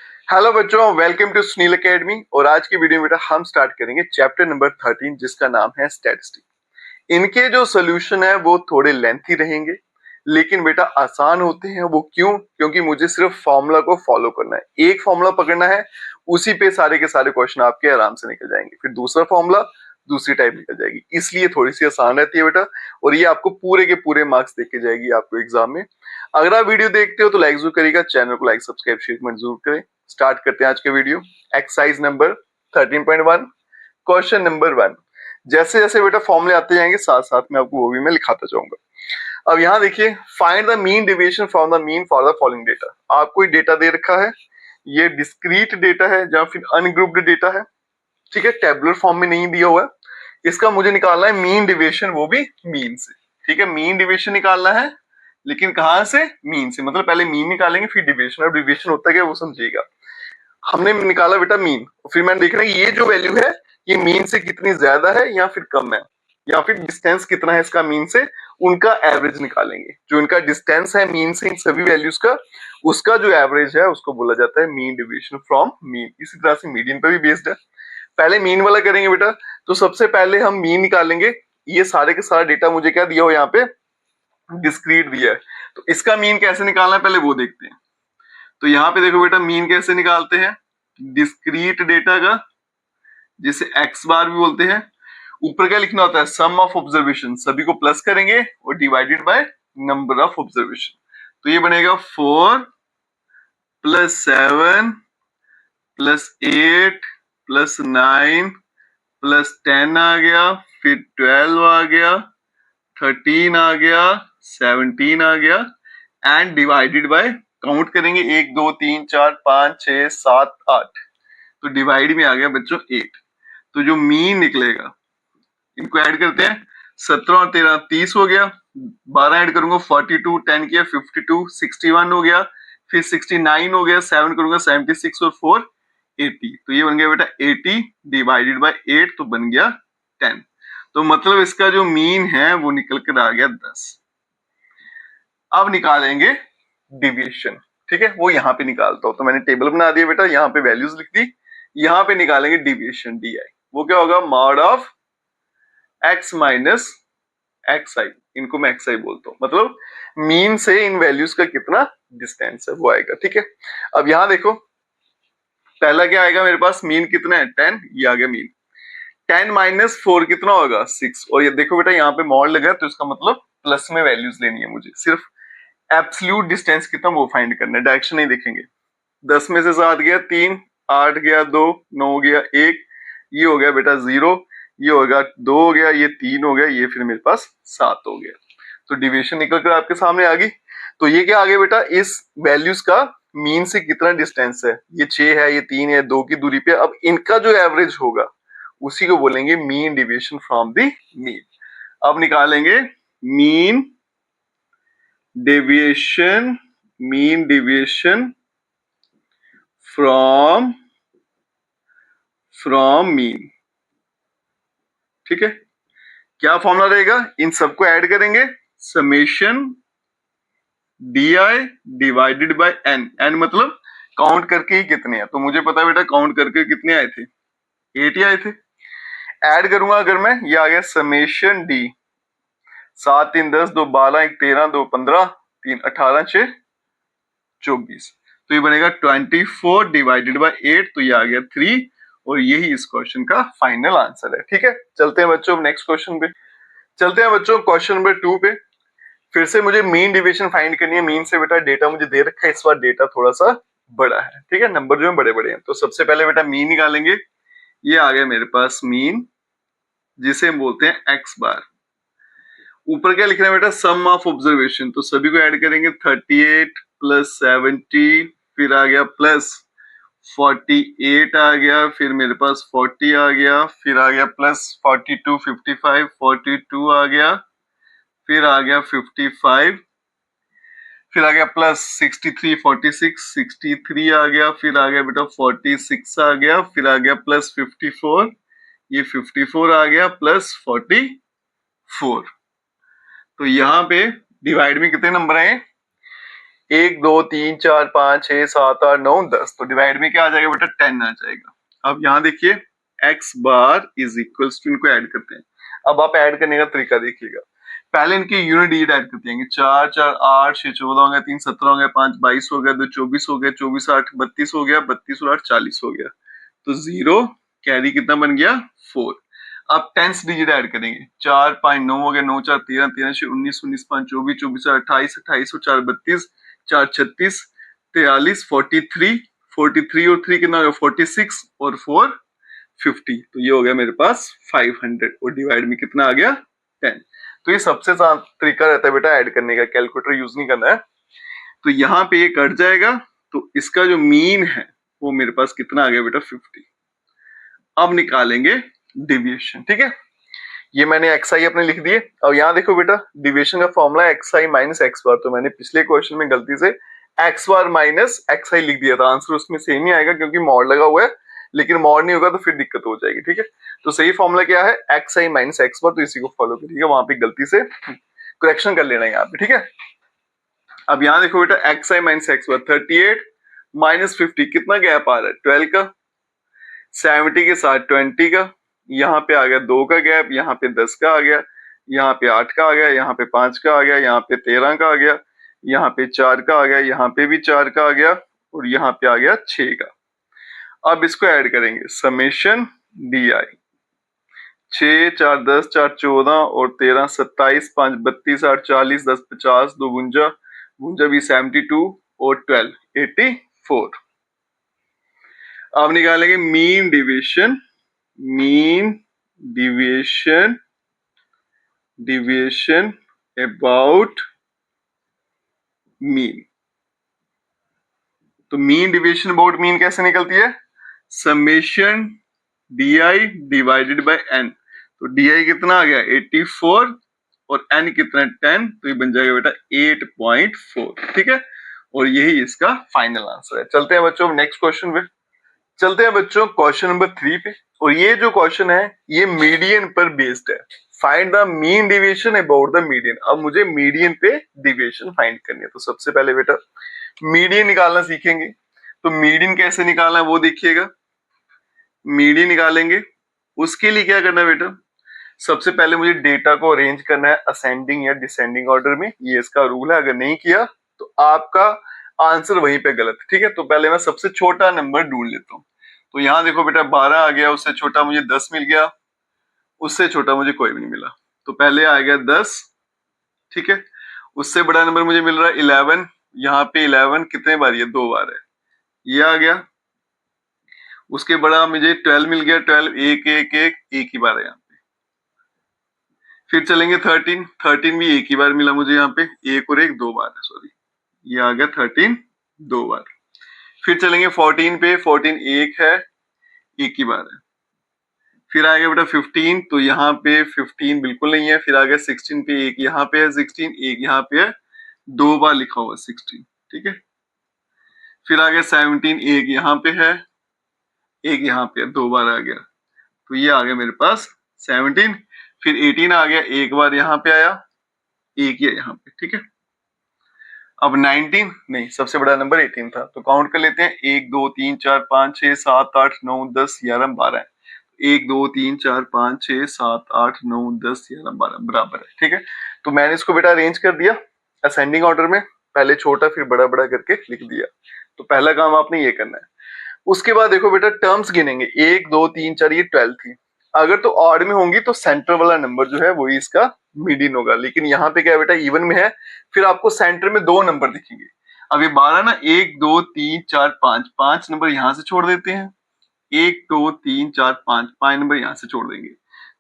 Hello बच्चों, welcome to Sunil academy. और आज की वीडियो में बेटा हम स्टार्ट करेंगे चैप्टर नंबर 13 जिसका नाम है स्टैटिस्टिक। इनके जो सोल्यूशन है वो थोड़े लेंथी रहेंगे लेकिन बेटा आसान होते हैं। वो क्यों? क्योंकि मुझे सिर्फ फॉर्मूला को फॉलो करना है, एक फॉर्मूला पकड़ना है, उसी पे सारे के सारे क्वेश्चन आपके आराम से निकल जाएंगे। फिर दूसरा फॉर्मूला दूसरी टाइप निकल जाएगी, इसलिए थोड़ी सी आसान रहती है बेटा। और ये आपको पूरे के पूरे मार्क्स दे के जाएगी आपको एग्जाम में। अगर आप वीडियो देखते हो तो लाइक जरूर करिएगा, चैनल को लाइक सब्सक्राइब शेयर कमेंट जरूर करें। स्टार्ट करते हैं आज के video. Exercise number 13.1 question number 1। जैसे जैसे बेटा फॉर्मूले आते जाएंगे साथ साथ में आपको वो भी मैं लिखाता जाऊंगा। अब यहाँ देखिए, find the mean deviation from the mean for the following data. आपको डेटा दे रखा है, ये डिस्क्रीट डेटा है या फिर अनग्रुप्ड डेटा है, ठीक है, टेबुलर फॉर्म में नहीं दिया हुआ है। इसका मुझे निकालना है मीन डेविएशन, वो भी मीन से, ठीक है। मीन डेविएशन निकालना है लेकिन कहां से? मीन से। मतलब पहले मीन निकालेंगे फिर डेविएशन। अब डेविएशन होता क्या वो समझिएगा। हमने निकाला बेटा मीन, फिर मैंने देखना है ये जो वैल्यू है ये मीन से कितनी ज्यादा है या फिर कम है, या फिर डिस्टेंस कितना है इसका मीन से, उनका एवरेज निकालेंगे। जो इनका डिस्टेंस है मीन से इन सभी वैल्यूज का, उसका जो एवरेज है उसको बोला जाता है मीन डेविएशन फ्रॉम मीन। इसी तरह से मीडियन पे भी बेस्ड है। पहले मीन वाला करेंगे बेटा, तो सबसे पहले हम मीन निकालेंगे। ये सारे के सारा डेटा मुझे क्या दिया हो यहाँ पे? डिस्क्रीट दिया है। तो इसका मीन कैसे निकालना है पहले वो देखते हैं। तो यहाँ पे देखो बेटा, मीन कैसे निकालते हैं डिस्क्रीट डेटा का, जिसे एक्स बार भी बोलते हैं। ऊपर क्या लिखना होता है? सम ऑफ ऑब्जर्वेशन, सभी को प्लस करेंगे और divided by number of observation. तो ये बनेगा 4 + 7 + 8 + 9 + 10 आ गया, फिर 12 आ गया, 13 आ गया, 17 आ गया, एंड डिवाइडेड बाय, काउंट करेंगे 1 2 3 4 5 6 7 8, तो डिवाइड में आ गया बच्चों 8। तो जो मीन निकलेगा, इनको ऐड करते हैं, 17 और 13 30 हो गया, 12 ऐड करूंगा 42, 10 किया 52, 61 हो गया, फिर 69 हो गया, 7 करूंगा 76 और 4 80। तो ये बन गया बेटा 80 डिवाइडेड बाय 8, तो बन गया 10। तो मतलब इसका जो मीन है वो निकल कर आ गया 10। अब निकालेंगे डिविएशन, ठीक है, वो यहाँ पे निकालता हूं। तो मैंने टेबल बना दिया बेटा, यहाँ पे वैल्यूज लिख दी, यहाँ पे निकालेंगे डिविएशन डी आई। वो क्या होगा? Mod of x minus x I. इनको मैं एक्स आई बोलता हूँ, मतलब मीन से इन वैल्यूज का कितना डिस्टेंस है वो आएगा, ठीक है। अब यहाँ देखो, पहला क्या आएगा मेरे पास? मीन कितना है? 10, ये आ गया मीन। 10 - 4 कितना होगा? 6। और ये देखो बेटा, यहाँ पे मॉड लगा तो इसका मतलब प्लस में वैल्यूज लेनी है मुझे। सिर्फ एब्सोल्यूट डिस्टेंस कितना वो फाइंड करना है, डायरेक्शन नहीं देखेंगे। 10 में से 7 गया 3, 8 गया 2, 9 गया 1, ये हो गया बेटा 0, ये होगा 2 हो गया, ये 3 हो गया, ये फिर मेरे पास 7 हो गया। तो डिविएशन निकल कर आपके सामने आ गई। तो ये क्या आ गया बेटा? इस वैल्यूज का मीन से कितना डिस्टेंस है। ये 6 है, ये 3 है, 2 की दूरी पे। अब इनका जो एवरेज होगा उसी को बोलेंगे mean deviation from the mean. अब निकालेंगे mean deviation, mean deviation from mean, ठीक है। क्या फॉर्मूला रहेगा? इन सबको ऐड करेंगे, summation D I divided by N. N मतलब काउंट करके ही कितने हैं। तो मुझे पता है बेटा काउंट करके कितने आए थे, 8 ही आए थे। ऐड करूंगा अगर मैं, ये आ गया समेशन डी, 7 3 10, 2 12, 1 13, 2 15, 3 18, 6 24। तो ये बनेगा 24 डिवाइडेड बाय 8, तो ये आ गया 3। और यही इस क्वेश्चन का फाइनल आंसर है, ठीक है। चलते हैं बच्चों नेक्स्ट क्वेश्चन पे। चलते हैं बच्चों क्वेश्चन नंबर 2 पे। फिर से मुझे मीन डिविएशन फाइंड करनी है। मीन से बेटा डेटा मुझे दे रखा है, इस बार डेटा थोड़ा सा बड़ा है, ठीक है, नंबर जो है बड़े बड़े हैं। तो सबसे पहले बेटा मीन निकालेंगे। ये आ गया मेरे पास मीन, जिसे हम बोलते हैं एक्स बार। ऊपर क्या लिखना है बेटा? सम ऑफ ऑब्जर्वेशन। तो सभी को ऐड करेंगे, 38 + 70, फिर आ गया प्लस 48 आ गया, फिर मेरे पास 40 आ गया, फिर आ गया प्लस 42 55 42 आ गया, फिर आ गया 55, फिर आ गया प्लस 63 46 63 आ गया, फिर आ गया बेटा 46 आ गया, फिर आ गया प्लस 54, ये 54 आ गया, प्लस 44। तो यहाँ पे डिवाइड में कितने नंबर आए? 1 2 3 4 5 6 7 8 9 10, तो डिवाइड में क्या आ जाएगा बेटा 10 आ जाएगा। अब यहाँ देखिए x bar is equals to, इनको ऐड करते हैं। अब आप ऐड करने का तरीका देखिएगा, पहले इनकी यूनिट डिजिट ऐड करते हैं। 4 4 8 6 14 हो गया, 3 17 हो गया, 5 22 हो गया, 2 24 हो गया, 24 8 32 हो गया, 32 और 8 40 हो गया, तो 0 कैरी कितना बन गया 4। अब टेंस डिजिट ऐड करेंगे, 4 5 9 हो गया, 9 4 13 13 6 19 19 5 24 24 28 28 और 4 32 4 36 43 43 43 और 3 कितना हो गया 46 और 4 50, तो ये हो गया मेरे पास 500 और डिवाइड में कितना आ गया 10। तो ये सबसे आसान तरीका रहता है बेटा ऐड करने का, कैलकुलेटर यूज नहीं करना है। तो यहाँ पे ये कट जाएगा, तो इसका जो मीन है वो मेरे पास कितना आ गया बेटा 50। अब निकालेंगे डिविएशन, ठीक है। ये मैंने xi अपने लिख दिए। अब यहाँ देखो बेटा डिविएशन का फॉर्मूला xi माइनस x बार, तो मैंने पिछले क्वेश्चन में गलती से x बार माइनस xi लिख दिया था, आंसर उसमें सेम ही आएगा क्योंकि मॉड लगा हुआ है, लेकिन मॉड नहीं होगा तो फिर दिक्कत हो जाएगी, ठीक है। तो सही फॉर्मूला क्या है xi माइनस x बार, तो इसी को फॉलो करिएगा, वहां पे गलती से करेक्शन कर लेना यहाँ पे, ठीक है। अब यहाँ देखो बेटा xi माइनस x बार 38 माइनस 50, कितना गैप आ रहा है 12 का, 70 के साथ 20 का, यहाँ पे आ गया 2 का गैप, यहाँ पे 10 का आ गया, यहाँ पे 8 का आ गया, यहाँ पे 5 का आ गया, यहाँ पे 13 का आ गया, यहाँ पे 4 का आ गया, यहाँ पे भी 4 का आ गया और यहाँ पे आ गया 6 का। अब इसको ऐड करेंगे, समेशन डी आई 6 4 10 4 14 और 13 27 5 32 8 40 10 50 2 52 52 भी 72 और 12 84। अब निकालेंगे mean deviation, mean deviation about mean. तो मीन डिविएशन अबाउट मीन कैसे निकलती है, summation D I divided by n. तो डी आई कितना आ गया 84 और एन कितना 10, तो ये बन जाएगा बेटा 8.4, ठीक है। और यही इसका फाइनल आंसर है। चलते हैं बच्चों नेक्स्ट क्वेश्चन पे, चलते हैं बच्चों क्वेश्चन नंबर 3 पे। और ये जो क्वेश्चन है ये मीडियन पर बेस्ड है, find the mean deviation about the median. अब मुझे मीडियन पे डिविएशन फाइंड करनी है, तो सबसे पहले बेटा मीडियन निकालना सीखेंगे। तो मीडियन कैसे निकालना है वो देखिएगा, मीडियन निकालेंगे उसके लिए क्या करना है बेटा, सबसे पहले मुझे डेटा को अरेंज करना है असेंडिंग या डिसेंडिंग ऑर्डर में, ये इसका रूल है। अगर नहीं किया तो आपका आंसर वहीं पे गलत, ठीक है। तो पहले मैं सबसे छोटा नंबर ढूंढ लेता हूँ। तो यहाँ देखो बेटा 12 आ गया, उससे छोटा मुझे 10 मिल गया, उससे छोटा मुझे कोई भी नहीं मिला, तो पहले आ गया 10, ठीक है। उससे बड़ा नंबर मुझे मिल रहा है 11, यहाँ पे 11 कितने बार है 2 बार है, ये आ गया। उसके बड़ा मुझे 12 मिल गया, 12 एक ही बार है यहाँ पे। फिर चलेंगे 13, 13 भी एक ही बार मिला मुझे यहाँ पे, एक और एक 2 बार है, सॉरी ये आ गया 13 2 बार। फिर चलेंगे 14 पे, 14 एक है, एक ही बार है। फिर आ गया बेटा 15, तो यहाँ पे 15 बिल्कुल नहीं है। फिर आ गया 16 पे, एक यहाँ पे है 16, एक यहाँ पे है, 2 बार लिखा हुआ 16, ठीक है। फिर आ गया 17, एक यहाँ पे है, एक यहाँ पे है, 2 बार आ गया, तो ये आ गया मेरे पास 17। फिर 18 आ गया, एक बार यहाँ पे आया, एक ही है यहाँ पे, ठीक है। अब 19 नहीं, सबसे बड़ा नंबर 18 था, तो काउंट कर लेते हैं 1 2 3 4 5 6 7 8 9 10 11 12 1 2 3 4 5 6 7 8 9 10 11 12 बराबर है, ठीक है। तो मैंने इसको बेटा अरेंज कर दिया असेंडिंग ऑर्डर में, पहले छोटा फिर बड़ा बड़ा करके लिख दिया। तो पहला काम आपने ये करना है। उसके बाद देखो बेटा टर्म्स गिनेंगे, 1 2 3 4, ये 12 थी। अगर तो ऑड में होंगी तो सेंटर वाला नंबर जो है वही इसका मीडियन होगा, लेकिन यहाँ पे क्या है बेटा इवन में है, फिर आपको सेंटर में 2 नंबर दिखेंगे। अब ये 12 ना 1 2 3 4 5, 5 नंबर यहाँ से छोड़ देते हैं, 1 2 3 4 5, 5 नंबर यहाँ से छोड़ देंगे,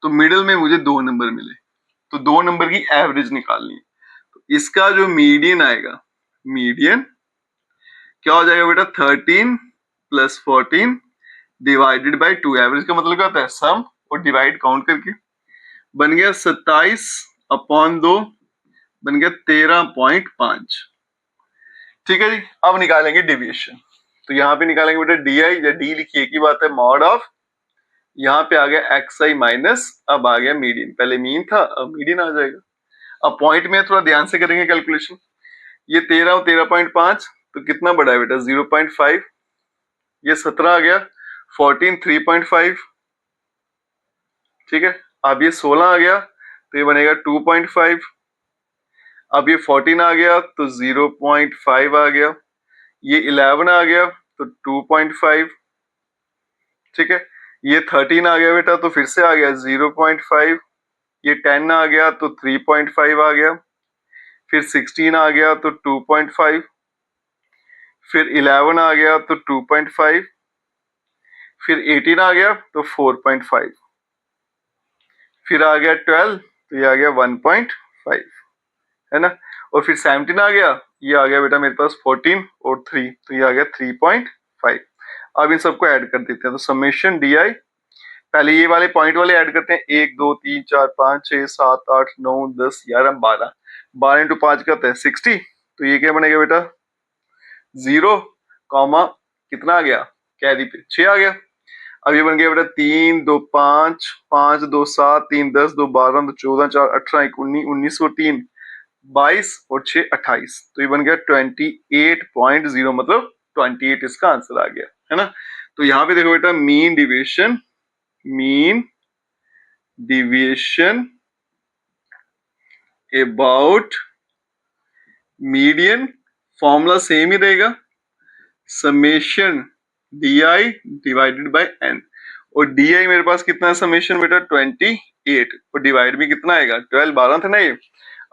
तो मिडिल में मुझे 2 नंबर मिले, तो 2 नंबर की एवरेज निकालनी है। तो इसका जो मीडियन आएगा, मीडियन क्या हो जाएगा बेटा 13 प्लस 14 डिवाइडेड बाय 2, एवरेज का मतलब क्या होता है सम और डिवाइड काउंट करके, बन गया 27 अपॉन 2, बन गया 13.5, ठीक है जी। अब निकालेंगे डिविएशन, तो यहाँ पे निकालेंगे बेटा डी आई या डी लिखिए एक ही बात है, मॉड ऑफ यहाँ पे आ गया एक्स आई माइनस, अब आ गया मीडियन, पहले मीन था अब मीडियन आ जाएगा। अब पॉइंट में थोड़ा ध्यान से करेंगे कैलकुलेशन, ये 13 और 13.5 तो कितना बढ़ा है बेटा 0.5, ये 17 आ गया, 14 3.5, ठीक है। अब ये 16 आ गया तो ये बनेगा 2.5, अब ये 14 आ गया तो 0.5 आ गया, ये 11 आ गया तो 2.5, ठीक है। ये 13 आ गया बेटा तो फिर से आ गया 0.5, ये 10 आ गया तो 3.5 आ गया, फिर 16 आ गया तो 2.5, फिर 11 आ गया तो 2.5, फिर 18 आ गया तो 4.5, फिर आ गया 12 तो ये आ गया 1.5, है ना। और फिर 17 आ गया, ये आ गया बेटा मेरे पास 14 और 3 तो ये आ गया 3.5। अब इन सबको ऐड कर देते हैं, तो समेशन डी आई, पहले ये वाले पॉइंट वाले ऐड करते हैं, 1 2 3 4 5 6 7 8 9 10 11 12, 12 इंटू 5 का होता है 60, तो ये क्या बनेगा बेटा 0 कॉमा कितना आ गया कैरी पे 6 आ गया। अब ये बन गया बेटा 3 2 5 5 2 7 3 10 2 12 2 14 4 18 19 19 और 3 22 और 6 28, तो ये बन गया 28.0, मतलब 28 इसका आंसर आ गया, है ना। तो यहाँ पे देखो बेटा mean deviation about median, formula same ही रहेगा, summation D I divided by N, और डी आई मेरे पास कितना है समेशन बेटा 28, और डिवाइड भी कितना आएगा 12, 12 था ना ये।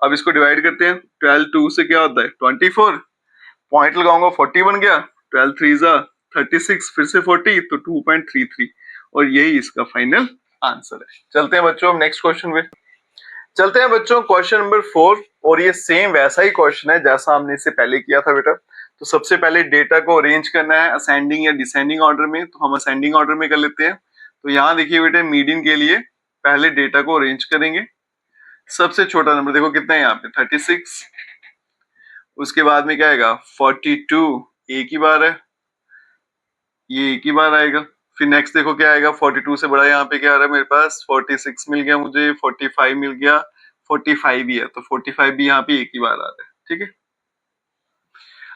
अब इसको डिवाइड करते हैं, 12 2 से क्या होता है 24, पॉइंट लगाऊंगा 40 बन गया, 12 3 जा 36, फिर से 40 तो 2.33, और यही इसका फाइनल आंसर है। चलते हैं बच्चों नेक्स्ट क्वेश्चन पे। चलते हैं बच्चों क्वेश्चन नंबर 4, और ये सेम वैसा ही क्वेश्चन है जैसा हमने इससे पहले किया था बेटा। तो सबसे पहले डेटा को अरेंज करना है असेंडिंग या डिसेंडिंग ऑर्डर में, तो हम असेंडिंग ऑर्डर में कर लेते हैं। तो यहाँ देखिए बेटे मीडियन के लिए पहले डेटा को अरेंज करेंगे, सबसे छोटा नंबर देखो कितना है यहाँ पे 36, उसके बाद में क्या आएगा 42, एक ही बार है, ये एक ही बार आएगा। फिर नेक्स्ट देखो क्या आएगा 42 से बड़ा, यहाँ पे क्या आ रहा है मेरे पास 46 मिल गया मुझे, 45 मिल गया, 45 ही है तो 45 भी यहाँ पे एक ही बार आ रहा है, ठीक है।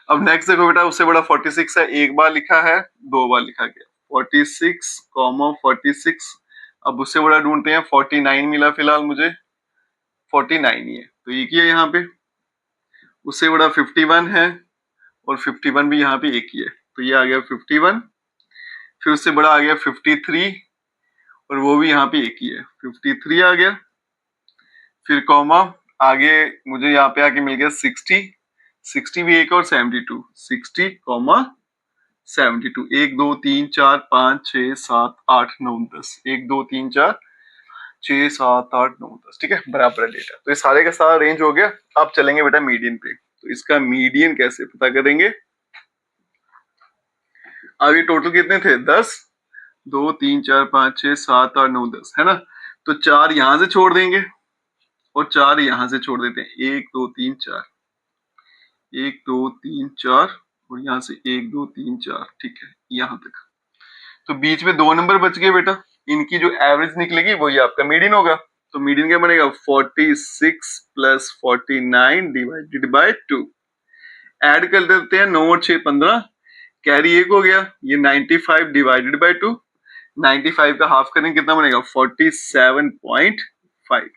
अब नेक्स्ट देखो बेटा उससे बड़ा 46 है, एक बार लिखा है दो बार लिखा गया 46 46, अब उससे बड़ा ढूंढते हैं 49 मिला फिलहाल मुझे, 49 ही है तो एक ही है यहाँ पे। उससे बड़ा 51 है और 51 भी यहाँ पे एक ही है, तो ये आ गया 51। फिर उससे बड़ा आ गया 53 और वो भी यहाँ पे एक ही है, 53 आ गया। फिर कॉमा आगे मुझे यहाँ पे आके मिल गया 60, 60 भी एक और 72, 60 कॉमा 72, 1 2 3 4 5 6 7 8 9 10, 1 2 3 4 6 7 8 9 10, ठीक है बराबर है डेटा। तो ये सारे का सारा रेंज हो गया। अब चलेंगे बेटा मीडियन पे, तो इसका मीडियन कैसे पता करेंगे। आगे टोटल कितने थे 10, 2 3 4 5 6 7 8 9 10, है ना। तो 4 यहां से छोड़ देंगे और 4 यहां से छोड़ देते हैं, 1 2 3 4, 1 2 3 4 और यहाँ से 1 2 3 4, ठीक है यहाँ तक। तो बीच में 2 नंबर बच गए बेटा, इनकी जो एवरेज निकलेगी वही आपका मीडियन होगा। तो मीडियन क्या बनेगा 46 प्लस 49 डिवाइडेड बाय 2, ऐड कर देते हैं 9 और 6 15, कैरी एक हो गया, ये 95 डिवाइडेड बाय 2, 95 का हाफ करेंगे कितना बनेगा 47.5।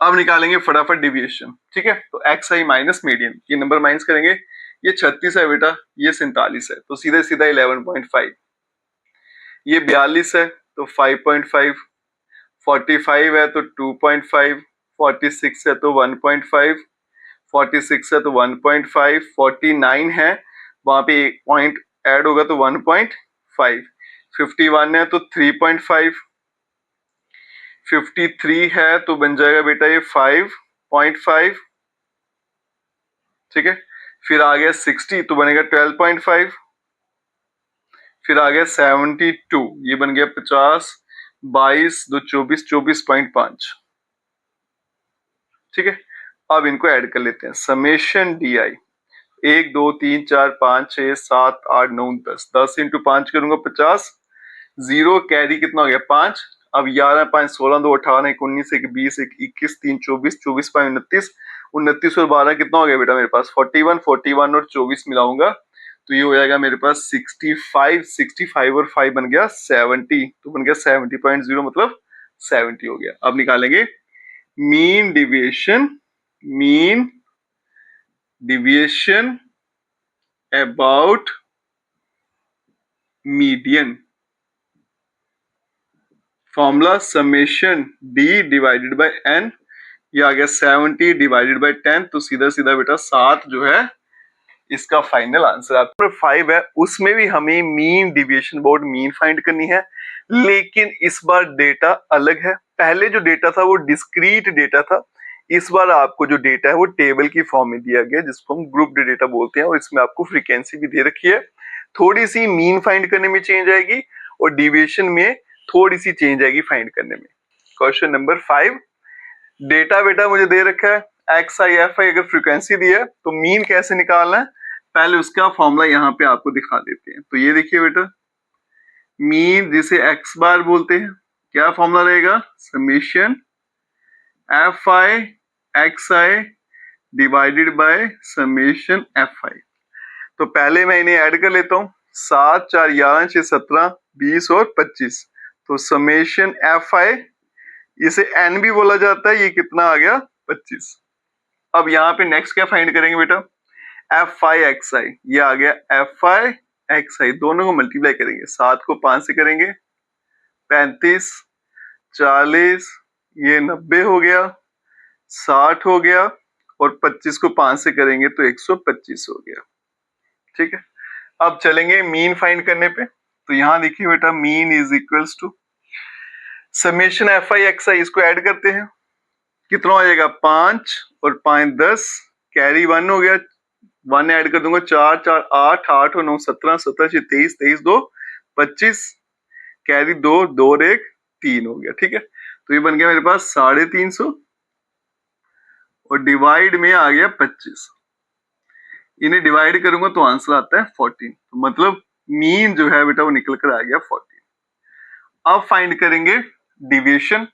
अब निकालेंगे फटाफट डिविएशन, ठीक है। तो एक्स आई माइनस मीडियन, ये नंबर माइनस करेंगे, ये 36 है बेटा, ये 47 है तो सीधा सीधा 11.5, ये 42 है तो 5.5, 45 है तो 2.5, 46 है तो 1.5, 46 है तो 1.5, 49 है वहां पे एक पॉइंट ऐड होगा तो 1.5, 51 है तो 3.5, 53 है तो बन जाएगा बेटा ये 5.5, ठीक है। फिर आ गया 60 तो बनेगा 12.5, फिर आ गया 72, ये बन गया 50, 22 2 24, 24.5, ठीक है। अब इनको ऐड कर लेते हैं, समेशन डी आई 1 2 3 4 5 6 7 8 9 10, 10 इंटू 5 करूंगा 50, जीरो कैरी कितना हो गया 5, अब 11 5 16 2 18 1 19 1 20 1 21 3 24, 24 5 29 29 और 12 कितना हो गया बेटा मेरे पास 41, 41 और 24 मिलाऊंगा तो ये हो जाएगा मेरे पास 65, 65 और 5 बन गया 70, तो बन गया 70.0 मतलब 70 हो गया। अब निकालेंगे mean deviation, mean deviation about median. Formula summation d divided by n, ये आ गया 70 डिवाइडेड बाय 10, तो सीधा सीधा बेटा 7 जो है इसका फाइनल आंसर। नंबर 5 है, उसमें भी हमें mean deviation about mean find करनी है, लेकिन इस बार डेटा अलग है। पहले जो डेटा था वो डिस्क्रीट डेटा था, इस बार आपको जो डेटा है वो टेबल की फॉर्म में दिया गया जिसको हम ग्रुप डेटा बोलते हैं, और इसमें आपको फ्रीक्वेंसी भी दे रखी है। थोड़ी सी मीन फाइंड करने में चेंज आएगी और डिविएशन में थोड़ी सी चेंज आएगी फाइंड करने में। क्वेश्चन नंबर 5, डेटा बेटा मुझे दे रखा है एक्स आई एफ आई, अगर फ्रीक्वेंसी दी है तो मीन कैसे निकालना है पहले उसका फॉर्मूला यहाँ पे आपको दिखा देते हैं। तो ये देखिए बेटा, मीन जिसे एक्स बार बोलते हैं, क्या फॉर्मूला रहेगा, summation F I X I divided by summation F I. तो पहले मैं इन्हें ऐड कर लेता हूँ, 7 4 11 6 17 20 और 25, तो समेशन एफ आई, इसे एन भी बोला जाता है, ये कितना आ गया 25। अब यहाँ पे नेक्स्ट क्या फाइंड करेंगे बेटा, एफ आई एक्स आई, ये आ गया एफ आई एक्स आई, दोनों को मल्टीप्लाई करेंगे, 7 को 5 से करेंगे 35, 40, ये 90 हो गया, 60 हो गया, और 25 को 5 से करेंगे तो 125 हो गया। ठीक है, अब चलेंगे मीन फाइंड करने पे। तो यहाँ देखिए बेटा, mean is equals to summation F I X I, इसको ऐड करते हैं, कितना हो जाएगा 5 और 5 10, कैरी 1 हो गया, 1 ऐड कर दूंगा, 4 4 8 8 और 9 17, 17 6 23, 23 2 25, कैरी 2 2 और 1 3 हो गया। ठीक है, तो ये बन गया मेरे पास 350 और डिवाइड में आ गया 25, इन्हें डिवाइड करूंगा तो आंसर आता है 14, तो मतलब मीन जो है बेटा वो निकल कर आ गया 14। अब फाइंड करेंगे deviation,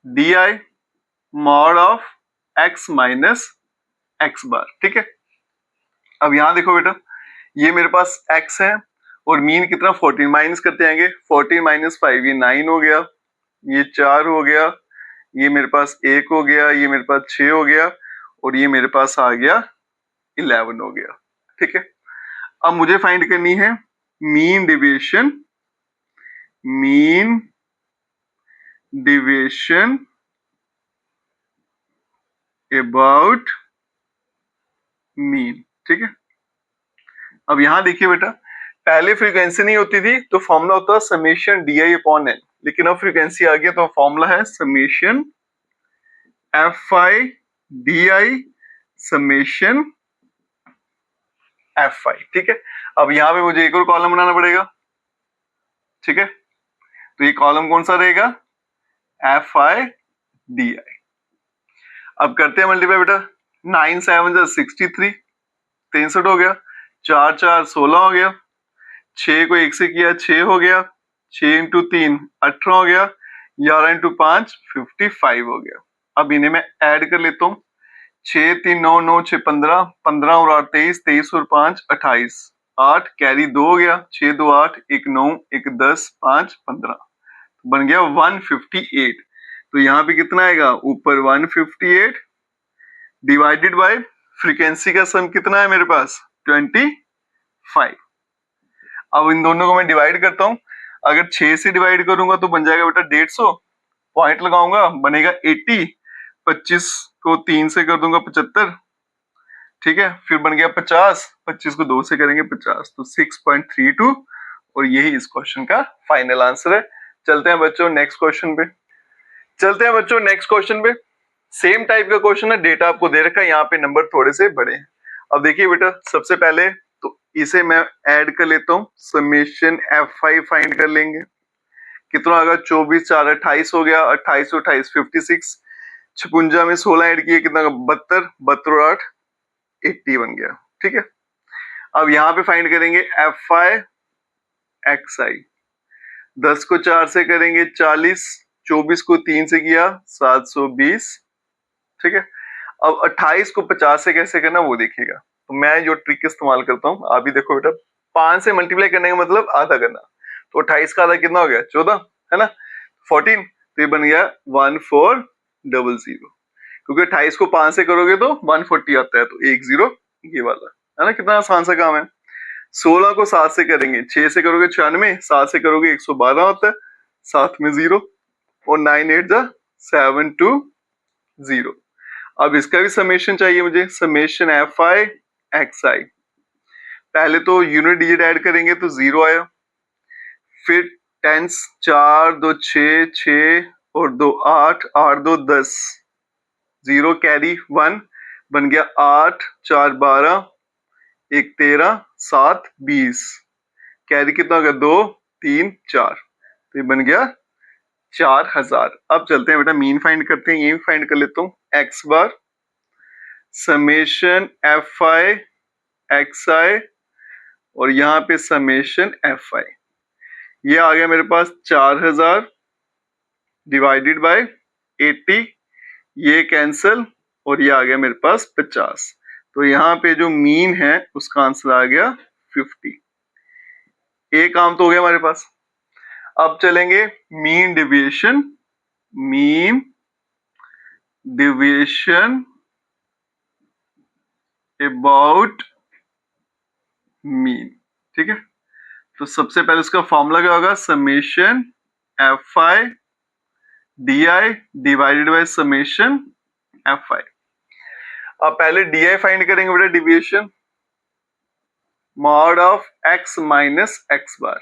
D I mod of X minus X bar. ठीक है, अब यहां देखो बेटा, ये मेरे पास x है और मीन कितना 14, माइनस करते आएंगे, 14 माइनस 5 ये 9 हो गया, ये 4 हो गया, ये मेरे पास 1 हो गया, ये मेरे पास 6 हो गया, और ये मेरे पास आ गया 11 हो गया। ठीक है, अब मुझे फाइंड करनी है mean deviation, mean deviation about mean. ठीक है, अब यहां देखिए बेटा, पहले फ्रीक्वेंसी नहीं होती थी तो फॉर्मूला होता है summation D i upon n, लेकिन अब फ्रीक्वेंसी आ गया तो फॉर्मूला है summation F I D i summation F i. ठीक है, अब यहां पे मुझे एक और कॉलम बनाना पड़ेगा। ठीक है, तो ये कॉलम कौन सा रहेगा, एफ आई डी आई। अब करते हैं मल्टीप्लाई बेटा, 9 7 63, 63 हो गया, 4 4 16 हो गया, 6 को 1 से किया 6 हो गया, 6 इंटू 3 18 हो गया, 11 इंटू 5 55 हो गया। अब इन्हें मैं ऐड कर लेता हूँ, 6 3 9 9 6 15, 15 और 8 23, 23 और 5 28, 8 कैरी 2 हो गया, 6 2 8, 1 9 1 10 5 15, बन गया 158। तो यहाँ पे कितना आएगा, ऊपर 158 डिवाइडेड बाय फ्रीक्वेंसी का सम कितना है मेरे पास 25। अब इन दोनों को मैं डिवाइड करता हूं, अगर 6 से डिवाइड करूंगा तो बन जाएगा बेटा 150, पॉइंट लगाऊंगा बनेगा 80, 25 को 3 से कर दूंगा 75। ठीक है, फिर बन गया 50, 25 को 2 से करेंगे 50, तो 6.32, और यही इस क्वेश्चन का फाइनल आंसर है। चलते हैं बच्चों नेक्स्ट क्वेश्चन पे, चलते हैं बच्चों नेक्स्ट क्वेश्चन पे। सेम टाइप का क्वेश्चन है, डेटा आपको दे रखा है, यहाँ पे नंबर थोड़े से बड़े हैं। अब देखिए बेटा, सबसे पहले तो इसे मैं ऐड कर लेता हूँ, समेशन एफ आई फाइंड कर लेंगे, कितना होगा 24 4 28 हो गया, 28 और 28 56, 56 में 16 ऐड किए कितना 72, 72 और 8 80 बन गया। ठीक है, अब यहाँ पे फाइंड करेंगे एफ आई एक्स आई, 10 को 4 से करेंगे 40, 24 को 3 से किया 720, ठीक है। अब 28 को 50 से कैसे करना वो देखिएगा। तो मैं जो ट्रिक इस्तेमाल करता हूँ, आप भी देखो बेटा, 5 से मल्टीप्लाई करने का मतलब आधा करना। तो 28 का आधा कितना हो गया? 14, है ना, 14। तो ये बन गया 1400, क्योंकि 28 को 5 से करोगे तो 140 आता है, तो 10 ये वाला, है ना। कितना आसान सा काम है। 16 को 7 से करेंगे, 6 से करोगे 96, 7 से करोगे 112 होता है, 7 में 0, और 9 8 जा 720। अब इसका भी समेशन चाहिए मुझे, समेशन एफ आई एक्स आई। पहले तो यूनिट डिजिट ऐड करेंगे तो 0 आया, फिर टेंस 4 2 6 6 और 2 8 8 2 10, 0 कैरी 1 बन गया 8 4 12 1 13 7 20, कैरी कितना हो गया 2 3 4, तो ये बन गया 4000। अब चलते हैं बेटा मीन फाइंड करते हैं, ये भी फाइंड कर लेता हूँ। X bar summation F I X I और यहाँ पे समेशन एफ आई, ये आ गया मेरे पास 4000 डिवाइडेड बाय 80, ये कैंसल और ये आ गया मेरे पास 50। तो यहाँ पे जो मीन है उसका आंसर आ गया 50। एक काम तो हो गया हमारे पास। अब चलेंगे mean deviation, mean deviation about mean, ठीक है। तो सबसे पहले उसका फॉर्मूला क्या होगा? Summation F I D I divided by summation F I. अब पहले डी आई फाइंड करेंगे बेटा, deviation mod of X minus X bar.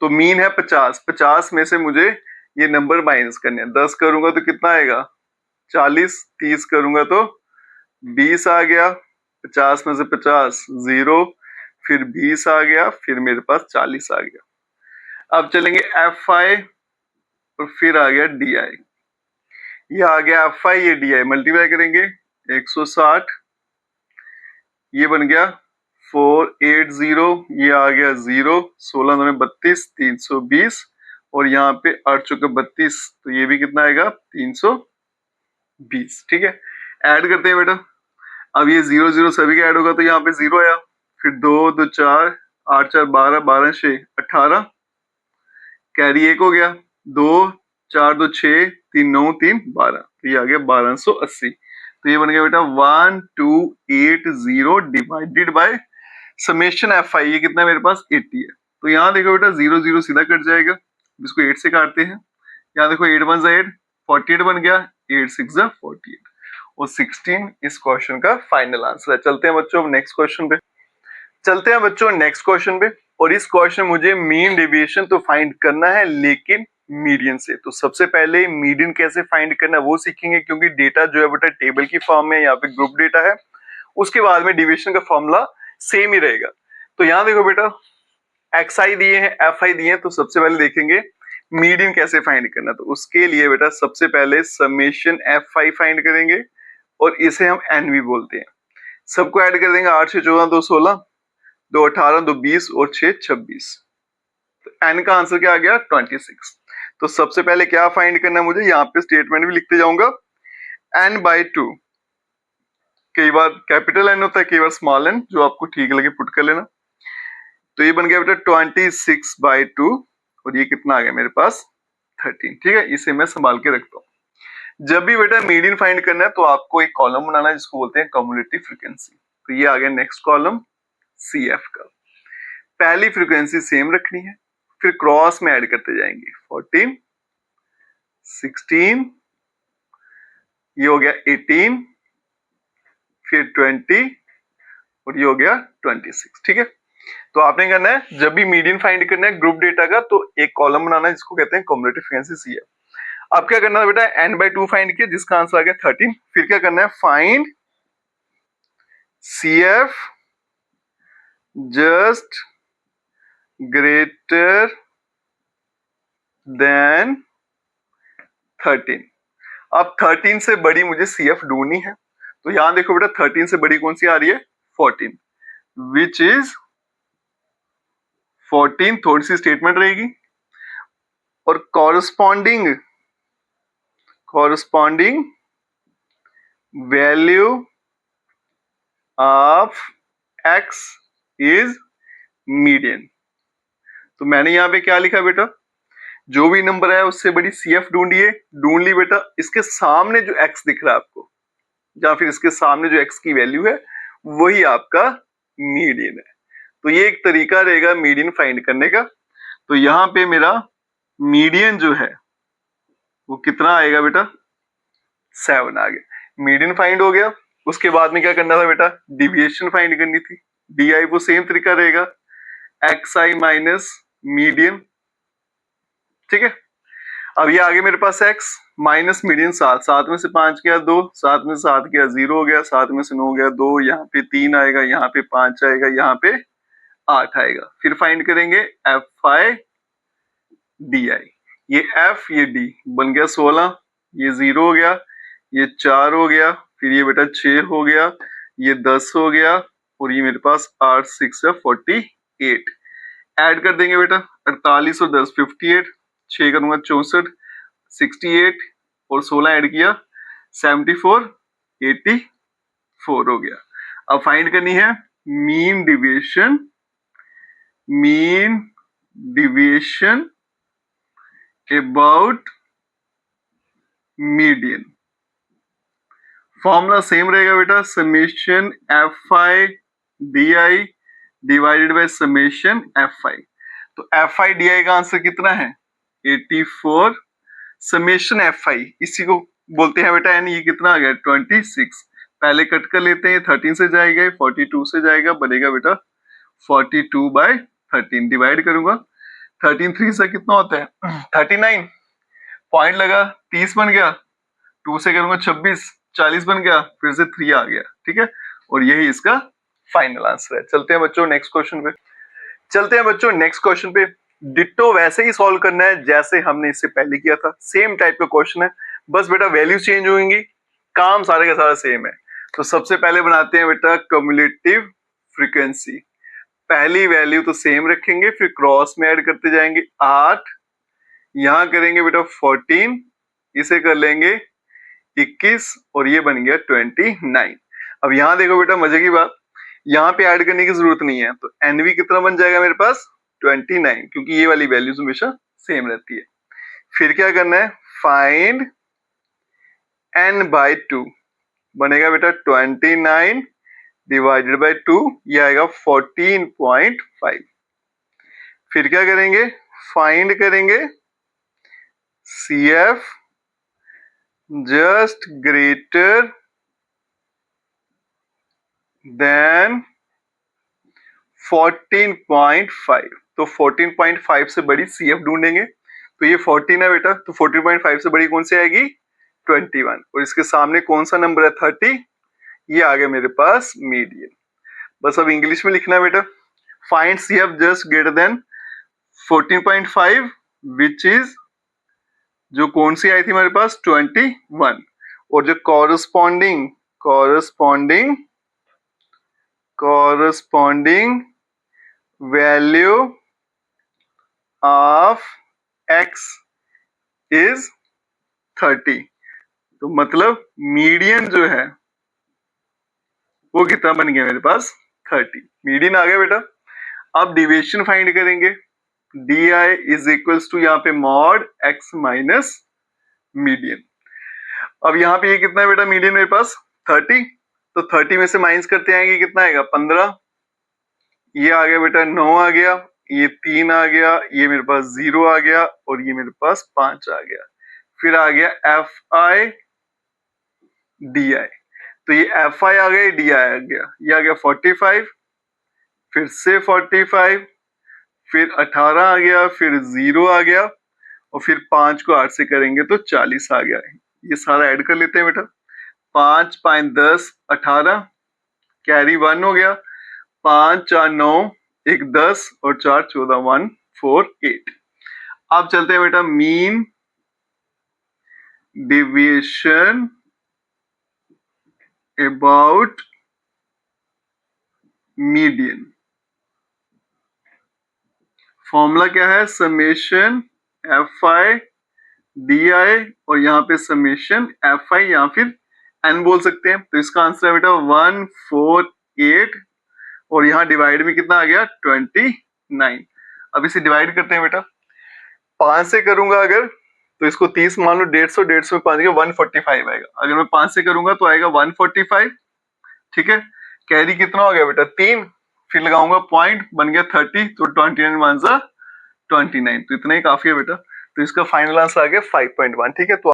तो मीन है 50, 50 में से मुझे ये नंबर माइनस करने हैं। 10 करूंगा तो कितना आएगा? 40, 30 करूंगा तो 20 आ गया, 50 में से 50 0, फिर 20 आ गया, फिर मेरे पास 40 आ गया। अब चलेंगे एफ आई और फिर आ गया डी आई। ये आ गया एफ आई, ये डी आई, मल्टीप्लाई करेंगे 160, ये बन गया 480, ये आ गया 0, 16 में 32, 320, और यहाँ पे 8 चौके 32, तो ये भी कितना आएगा? 320, ठीक है। ऐड करते हैं बेटा। अब ये 0 0 सभी का ऐड होगा तो यहाँ पे 0 आया, फिर 2 2 4 8 4 12 12 6 18, कैरी 1 हो गया, 2 4 2 6 3 9 3 12, तो ये आ गया 1280। तो ये बन गया बेटा 1280 divided by summation F I, ये कितना मेरे पास 80 है। तो यहाँ देखो बेटा 0 0 सीधा कट जाएगा, इसको 8 से काटते हैं। यहाँ देखो 8 1 8, 48 बन गया, 8 6 48, और 16 इस क्वेश्चन का फाइनल आंसर है। चलते हैं बच्चों नेक्स्ट क्वेश्चन पे, चलते हैं बच्चों नेक्स्ट क्वेश्चन पे। और इस क्वेश्चन मुझे मीन डेविएशन तो फाइंड करना है लेकिन मीडियन से। तो सबसे पहले मीडियन कैसे फाइंड करना है वो सीखेंगे, क्योंकि डेटा जो है बेटा टेबल की फॉर्म में, यहाँ पे ग्रुप डेटा है। उसके बाद में डेविएशन का फॉर्मूला सेम ही रहेगा। तो यहाँ देखो बेटा एक्स आई दिए हैं, एफ आई दिए हैं, तो सबसे पहले देखेंगे मीडियन कैसे फाइंड करना। तो उसके लिए बेटा सबसे पहले समेशन एफ आई फाइंड करेंगे और इसे हम एन भी बोलते हैं। सबको ऐड कर देंगे, 8 6 14 2 16 2 18 2 20 और 6 26। तो एन का आंसर क्या आ गया? 26। तो सबसे पहले क्या फाइंड करना है मुझे, यहाँ पे स्टेटमेंट भी लिखते जाऊंगा, एन बाई 2। कई बार कैपिटल एन होता है, कई बार स्मॉल एन, जो आपको ठीक लगे पुट कर लेना। तो ये बन गया बेटा 26 बाई 2, और ये कितना आ गया मेरे पास? 13, ठीक है। इसे मैं संभाल के रखता हूँ। जब भी बेटा मीडियन फाइंड करना है तो आपको एक कॉलम बनाना है जिसको बोलते हैं कम्युलेटिव फ्रीक्वेंसी। तो ये आ गया नेक्स्ट कॉलम सी एफ का। पहली फ्रीक्वेंसी सेम रखनी है, फिर क्रॉस में ऐड करते जाएंगे, 14 16, ये हो गया 18, फिर 20, और ये हो गया 26, ठीक है। तो आपने करना है जब भी मीडियन फाइंड करना है ग्रुप डेटा का, तो एक कॉलम बनाना है जिसको कहते हैं कम्युलेटिव फ्रीक्वेंसी सी एफ। अब क्या करना है बेटा, n बाई 2 फाइंड किया जिसका आंसर आ गया 13। फिर क्या करना है, find c f just greater than 13। अब 13 से बड़ी मुझे सी एफ ढूंढनी है। तो यहां देखो बेटा 13 से बड़ी कौन सी आ रही है? 14, विच इज 14, थोड़ी सी स्टेटमेंट रहेगी, और corresponding value of x is median. तो मैंने यहाँ पे क्या लिखा बेटा, जो भी नंबर है उससे बड़ी CF ढूंढिए, ढूंढ ली बेटा, इसके सामने जो x दिख रहा है आपको या फिर इसके सामने जो x की वैल्यू है वही आपका मीडियन है। तो ये एक तरीका रहेगा मीडियन फाइंड करने का। तो यहाँ पे मेरा मीडियन जो है वो कितना आएगा बेटा, 7 आ गया। मीडियन फाइंड हो गया। उसके बाद में क्या करना था बेटा, डिविएशन फाइंड करनी थी। DI वो सेम तरीका रहेगा, XI माइनस मीडियन, ठीक है। अब ये आगे मेरे पास x माइनस मीडियन 7, 7 में से 5 गया 2, 7 में से 7 गया 0 हो गया, 7 में से 9 गया 2, यहाँ पे 3 आएगा, यहाँ पे 5 आएगा, यहाँ पे 8 आएगा। फिर फाइंड करेंगे FI DI, ये F ये D बन गया 16, ये 0 हो गया, ये 4 हो गया, फिर ये बेटा 6 हो गया, ये 10 हो गया, और ये मेरे पास 8 6 है 48। ऐड कर देंगे बेटा, 48 और 10 58, 6 करूंगा 64, 68 और 16 ऐड किया 74, 84 हो गया। अब फाइंड करनी है mean deviation about median. Formula same रहेगा बेटा, summation FI DI divided by summation FI। तो FI DI का आंसर कितना है, 84, समेशन FI इसी को बोलते हैं बेटा, यानी ये कितना आ गया 26। पहले कट कर लेते हैं, 13 से जाएगा, 42 से जाएगा, बनेगा बेटा 42/13। डिवाइड करूंगा, 13 3 से कितना होता है 39, पॉइंट लगा 30 बन गया, 2 से करूंगा 26, 40 बन गया, फिर से 3 आ गया, ठीक है। और यही इसका फाइनल आंसर है। चलते हैं बच्चों नेक्स्ट क्वेश्चन पे। डिट्टो वैसे ही सॉल्व करना है जैसे हमने इससे पहले किया था, सेम टाइप का क्वेश्चन है, बस बेटा वैल्यू चेंज होंगी, काम सारे का सारा सेम है। तो सबसे पहले बनाते हैं बेटा क्युमुलेटिव फ्रीक्वेंसी। पहली वैल्यू तो सेम रखेंगे, फिर क्रॉस में ऐड करते जाएंगे 8, यहां करेंगे बेटा 14, इसे कर लेंगे 21 और ये बन गया 29। अब यहां देखो बेटा मजे की बात, यहाँ पे ऐड करने की जरूरत नहीं है, तो NV कितना बन जाएगा मेरे पास 29, क्योंकि ये वाली वैल्यूज हमेशा सेम रहती है। फिर क्या करना है, फाइंड n/2, बनेगा बेटा 29 डिवाइडेड बाय 2, ये आएगा 14.5। फिर क्या करेंगे, फाइंड करेंगे CF जस्ट ग्रेटर देन 14.5। तो 14.5 से बड़ी CF ढूंढेंगे, तो ये 14 है बेटा, तो 14.5 से बड़ी कौन सी आएगी 21, और इसके सामने कौन सा नंबर है 30, ये आ गया मेरे पास मीडियन। बस अब इंग्लिश में लिखना है बेटा, find CF just greater then 14.5 which is, जो कौन सी आई थी हमारे पास 21, और जो corresponding value of x is 30। तो मतलब मीडियन जो है वो कितना बन गया मेरे पास 30, मीडियन आ गया बेटा। अब डिविएशन फाइंड करेंगे, DI इज इक्वल्स टू यहाँ पे मॉड x माइनस मीडियन। अब यहाँ पे ये कितना है बेटा मीडियन मेरे पास 30, तो 30 में से माइनस करते आएंगे कितना आएगा 15, ये आ गया बेटा 9 आ गया, ये 3 आ गया, ये मेरे पास 0 आ गया, और ये मेरे पास 5 आ गया। फिर आ गया FI DI, तो ये FI आ गया, DI आ गया, ये आ गया 45, फिर से 45, फिर 18 आ गया, फिर 0 आ गया, और फिर 5 को 8 से करेंगे तो 40 आ गया। ये सारा ऐड कर लेते हैं बेटा, 5 5 10 18, कैरी 1 हो गया, 5 4 9 1 10 और 4 14 1 4 8। अब चलते हैं बेटा mean deviation about median. Formula क्या है, समेशन FI DI और यहाँ पे समेशन FI या फिर n बोल सकते हैं। तो इसका आंसर है बेटा 148 और यहाँ डिवाइड में कितना आ गया 29। अब इसे डिवाइड करते हैं बेटा, 5 से करूंगा अगर तो इसको 30 मान लो, 150 150 में 5 गया 145 आएगा। अगर मैं 5 से करूंगा तो आएगा 145, ठीक है। कैरी कितना हो गया बेटा 3, फिर लगाऊंगा पॉइंट, बन गया 30, तो 29 वन जा 29, तो इतना ही काफी है बेटा। तो इसका फाइनल आंसर आ गया 5.1, ठीक है। तो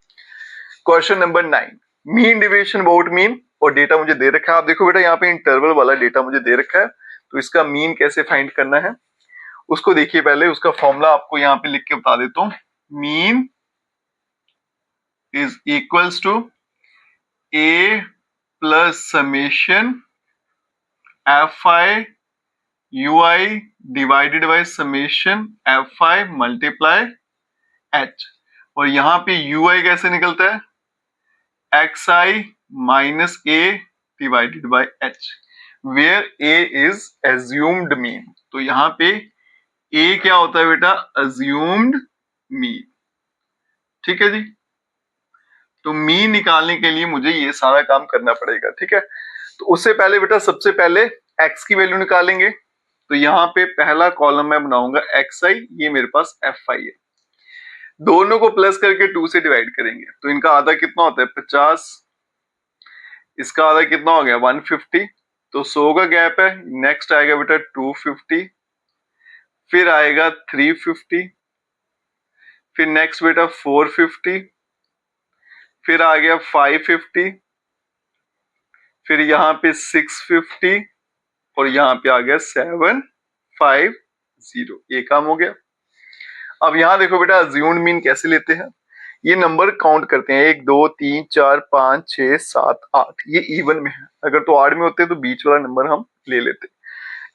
question number 9, mean deviation about mean, और डेटा मुझे दे रखा है। आप देखो बेटा यहाँ पे इंटरवल वाला डेटा मुझे दे रखा है, तो इसका मीन कैसे फाइंड करना है उसको देखिए। पहले उसका फॉर्मूला आपको यहाँ पे लिख के बता देता हूँ। Mean is equals to a plus summation F I you I divided by summation F i multiply h, और यहाँ पे यू आई कैसे निकलता है x I minus a divided by h, where a is assumed mean. तो यहाँ पे ए क्या होता है बेटा अज्यूम्ड मीन, ठीक है जी। तो मीन निकालने के लिए मुझे ये सारा काम करना पड़ेगा, ठीक है। तो उससे पहले बेटा सबसे पहले x की वैल्यू निकालेंगे। तो यहाँ पे पहला कॉलम मैं बनाऊंगा xi, ये मेरे पास fi है। दोनों को प्लस करके 2 से डिवाइड करेंगे, तो इनका आधा कितना होता है 50, इसका आधा कितना हो गया 150, तो 100 का गैप है। नेक्स्ट आएगा बेटा 250, फिर आएगा 350, फिर नेक्स्ट बेटा 450, फिर आ गया 550, फिर यहाँ पे 650 और यहाँ पे आ गया 750। ये काम हो गया। अब यहाँ देखो बेटा अज्यूम्ड मीन कैसे लेते हैं, ये नंबर काउंट करते हैं 1 2 3 4 5 6 7 8, ये इवन में है। अगर तो ऑड में होते तो बीच वाला नंबर हम ले लेते,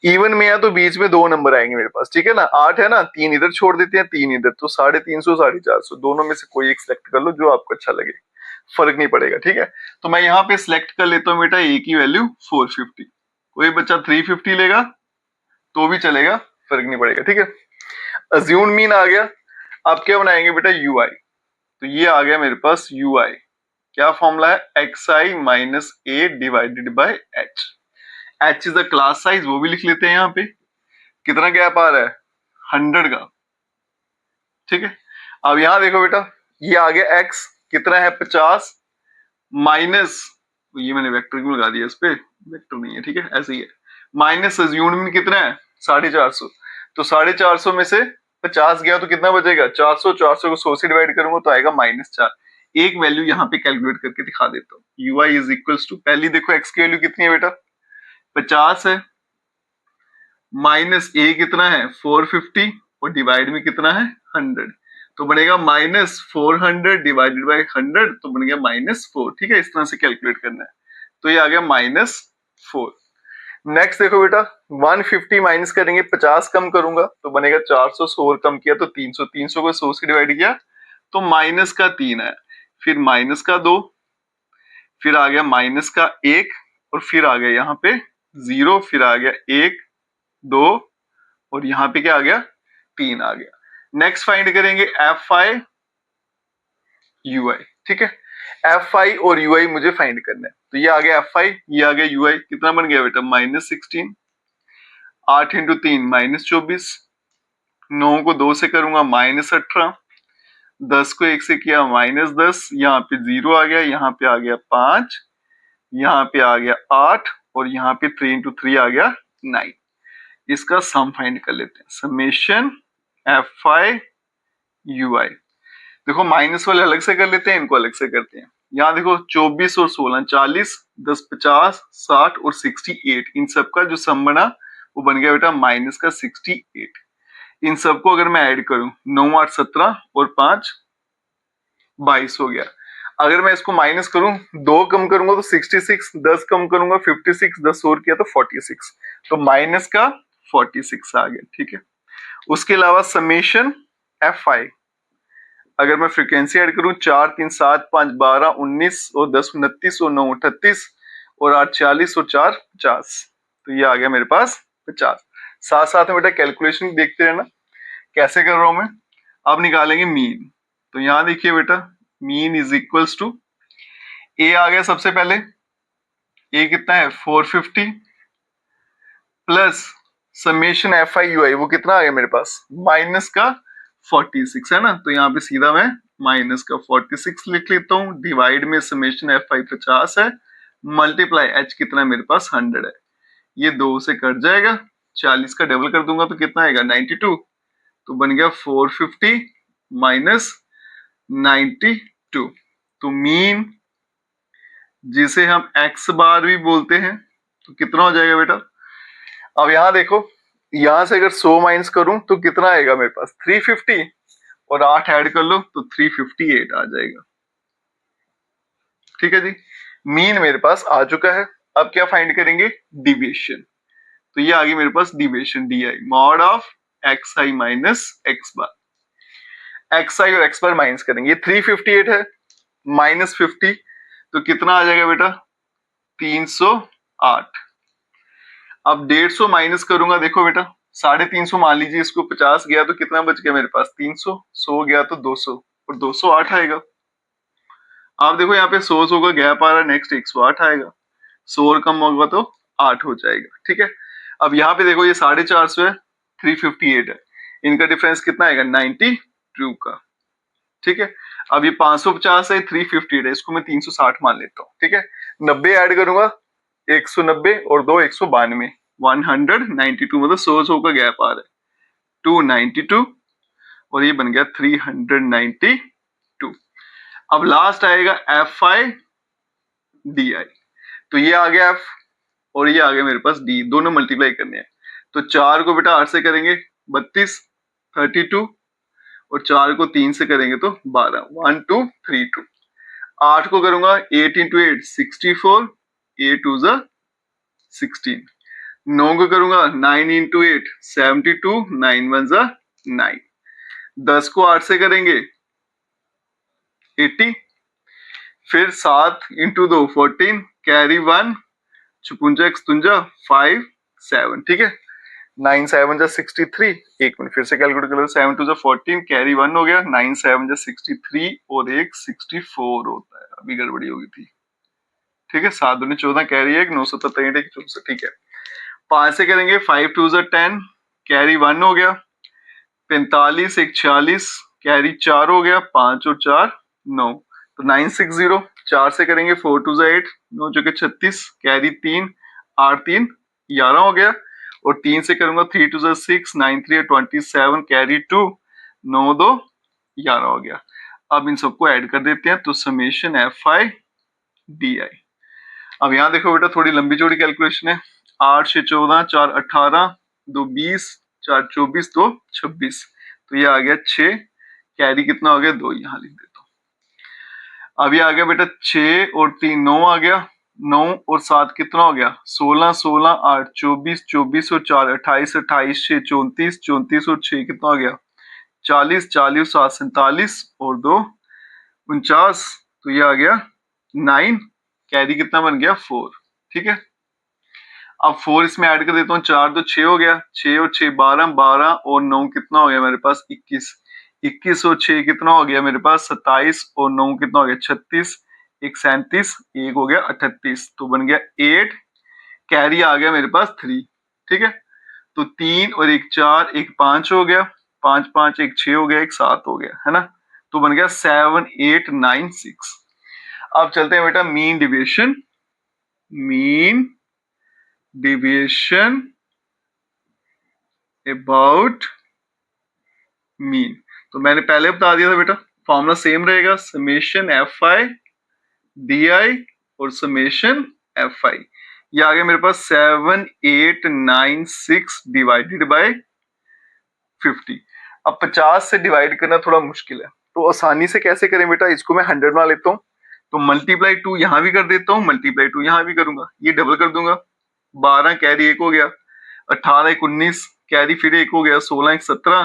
इवन में है तो बीच में 2 नंबर आएंगे मेरे पास, ठीक है ना। 8 है ना, 3 इधर छोड़ देते हैं 3 इधर, तो 350 450, दोनों में से कोई एक सिलेक्ट कर लो जो आपको अच्छा लगे, फर्क नहीं पड़ेगा, ठीक है। तो मैं यहाँ पे सिलेक्ट कर लेता हूँ बेटा ए की वैल्यू 450, कोई बच्चा 350 लेगा तो भी चलेगा, फर्क नहीं पड़ेगा, ठीक है। अज्यूम्ड मीन आ गया। अब क्या बनाएंगे बेटा यू आई, तो ये आ गया मेरे पास यू आई, क्या फॉर्मूला है x I minus a divided by H. H is the class size, वो भी लिख लेते हैं। यहाँ पे कितना गैप आ रहा है 100 का, ठीक है। अब यहाँ देखो बेटा ये आ गया एक्स कितना है 50 माइनस, ये मैंने वेक्टर क्यों लगा दिया, इस पे वेक्टर नहीं है, ठीक है, ऐसे ही है। माइनस अज्यूम्ड मीन कितना है 450, तो 450 में से 50 गया तो कितना बचेगा 400, 400 को 100 से डिवाइड करूंगा तो आएगा -4। एक वैल्यू यहाँ पे कैलकुलेट करके दिखा देता हूँ। U i is equals to, पहली देखो एक्स की वैल्यू कितनी है बेटा 50 है, माइनस ए कितना है 450 और डिवाइड में कितना है 100, तो बनेगा -400 डिवाइडेड बाय 100, तो बन गया -4, ठीक है। इस तरह से कैलकुलेट करना है, तो ये आ गया -4। नेक्स्ट देखो बेटा 150 माइनस करेंगे, 50 कम करूंगा तो बनेगा 400, 100 कम किया तो 300, 300 को 100 से डिवाइड किया तो -3 है, फिर -2, फिर आ गया -1 और फिर आ गया यहाँ पे 0, फिर आ गया 1 2 और यहाँ पे क्या आ गया 3 आ गया। नेक्स्ट फाइंड करेंगे एफ आई यू आई, ठीक है। एफ आई और यू आई मुझे फाइंड करना है, तो ये आ गया एफ आई, ये आ गया यू आई, कितना बन गया बेटा -16, 8 इंटू 3 -24, 9 को 2 से करूंगा -18, 10 को 1 से किया -10, यहाँ पे 0 आ गया, यहाँ पे आ गया 5, यहाँ पे आ गया 8 और यहाँ पे 3 इंटू 3 आ गया 9। इसका सम फाइंड कर लेते हैं, समेशन एफ आई यू आई। देखो माइनस वाले अलग से कर लेते हैं, इनको अलग से करते हैं। यहाँ देखो 24 और 16 40, 10 50 60 और 68, इन सब का जो सम बना वो बन गया बेटा माइनस का 68। इन सबको अगर मैं ऐड करूं 9 8 17 और 5 22 हो गया। अगर मैं इसको माइनस करूं 2 कम करूंगा तो 66, 10 कम करूंगा 56, 10 और किया तो 46, तो माइनस का 46 आ गया, ठीक है। उसके अलावा समेशन एफ आई, अगर मैं फ्रीक्वेंसी ऐड करूं 4 3 7 5 12 19 और 10 29 और 9 38 और 8 40 और 4 50, तो ये आ गया मेरे पास 50। साथ साथ में बेटा कैलकुलेशन देखते रहना कैसे कर रहा हूं मैं। अब निकालेंगे मीन, तो यहां देखिए बेटा mean is equals to A आ गया सबसे पहले, ए कितना है 450 plus summation F I you I, वो कितना आ गया मेरे पास माइनस का 46 है ना, तो यहाँ पे सीधा मैं माइनस का 46 लिख लेता हूँ, डिवाइड में समेशन एफ आई 50 है, मल्टीप्लाई एच कितना है मेरे पास 100 है, ये 2 से कट जाएगा, 40 का डबल कर दूंगा तो कितना आएगा 92, तो बन गया 450 माइनस 92, तो मीन जिसे हम एक्स बार भी बोलते हैं, तो कितना हो जाएगा बेटा। अब यहां देखो, यहां से अगर 100 माइनस करूं तो कितना आएगा मेरे पास 350, और 8 ऐड कर लो तो 358 आ जाएगा। ठीक है जी, मीन मेरे पास आ चुका है। अब क्या फाइंड करेंगे, डिविएशन, तो ये आ गई मेरे पास deviation D I mod of X I minus X bar. X I और एक्स बार माइनस करेंगे, ये 358 है माइनस 50, तो कितना आ जाएगा बेटा 308। अब 150 माइनस करूंगा, देखो बेटा 350 मान लीजिए, इसको 50 गया तो कितना बच गया मेरे पास 300, 100 गया तो 200 और 208 आएगा। आप देखो यहाँ पे 100 का गैप आ रहा है, नेक्स्ट 108 आएगा, 100 और कम होगा तो 8 हो जाएगा। ठीक है, अब यहाँ पे देखो ये 450 है, 358 है, इनका डिफरेंस कितना आएगा 92 का। ठीक है, अब ये 550 है, 358 है, इसको मैं 360 मान लेता हूँ। ठीक है, 90 ऐड करूंगा, 190 और 2 192, 192 मतलब 100 का गैप आ रहा है, 292 और ये बन गया 392। अब लास्ट आएगा एफ आई डी आई, तो ये आ गया एफ और ये आ गया मेरे पास डी, दोनों मल्टीप्लाई करने हैं, तो 4 को बेटा 8 से करेंगे 32, 32 और 4 को 3 से करेंगे तो 12, 1 2 3 2। 8 को करूंगा 8 इंटू 8 64, 8 टू 16। 9 को करूंगा 9 इंटू 8 72, 9 1 9। 10 को 8 से करेंगे 80, फिर 7 इंटू 2 14, कैरी 1, 56 56 5 7। ठीक है, 9 7 जा 63, एक मिनट फिर से कैलकुलेट कर लो, 7 2 जा 14, कैरी 1 हो गया, 9 7 जा 63 और एक 64 होता है, अभी गड़बड़ी होगी थी। ठीक है, 7 दूनी 14, कैरी 1, 9 7 1 64। ठीक है, 5 से करेंगे 5 2 जा 10, कैरी 1 हो गया, 45 1 46, कैरी 4 हो गया, 5 और 4 9, तो 960। 4 से करेंगे 4 2 जा 8, 9 जो 36, कैरी 3, 8 3 11 हो गया, और 3 से करूंगा 3 2 जा 6, 9 3 27, कैरी 2, 9 2 11 हो गया। अब इन सबको ऐड कर देते हैं, तो summation F I D I. अब यहाँ देखो बेटा थोड़ी लंबी चौड़ी कैलकुलेशन है, 8 6 14, 4 18, 2 20, 4 24, 2 26, तो ये आ गया 6, कैरी कितना हो गया 2, यहाँ लिख देता हूँ। अब ये आ गया बेटा 6 और 3 9 आ गया, 9 और 7 कितना हो गया 16 16, 8 24, 24 और 4 28, 28 6 34, 34 और 6 कितना हो गया 40, 40 7 47 और 2 49, तो ये आ गया 9, कैरी कितना बन गया 4। ठीक है, अब 4 इसमें ऐड कर देता हूँ, 4 तो 6 हो गया, 6 और 6 12, 12 और 9 कितना हो गया मेरे पास 21, 21 और 6 कितना हो गया मेरे पास 27 और 9 कितना हो गया 36, 1 37, 1 हो गया 38, तो बन गया 8, कैरी आ गया मेरे पास 3। ठीक है, तो 3 और 1 4, 1 5 हो गया, 5 5 1 6 हो गया, 1 7 हो गया, है ना, तो बन गया 7 8 9 6। अब चलते हैं बेटा mean deviation, mean deviation about mean, तो मैंने पहले बता दिया था बेटा, फॉर्मूला सेम रहेगा, summation F I D I और समेशन एफ आई। ये आ गया मेरे पास 7 8 9 6 डिवाइडेड बाय 50। अब 50 से डिवाइड करना थोड़ा मुश्किल है, तो आसानी से कैसे करें बेटा, इसको मैं 100 बना लेता हूँ, तो मल्टीप्लाई 2 यहां भी कर देता हूँ, मल्टीप्लाई 2 यहां भी करूंगा, ये डबल कर दूंगा, 12 कैरी 1 हो गया, 18 1 19, कैरी फिर 1 हो गया, 16 1 17,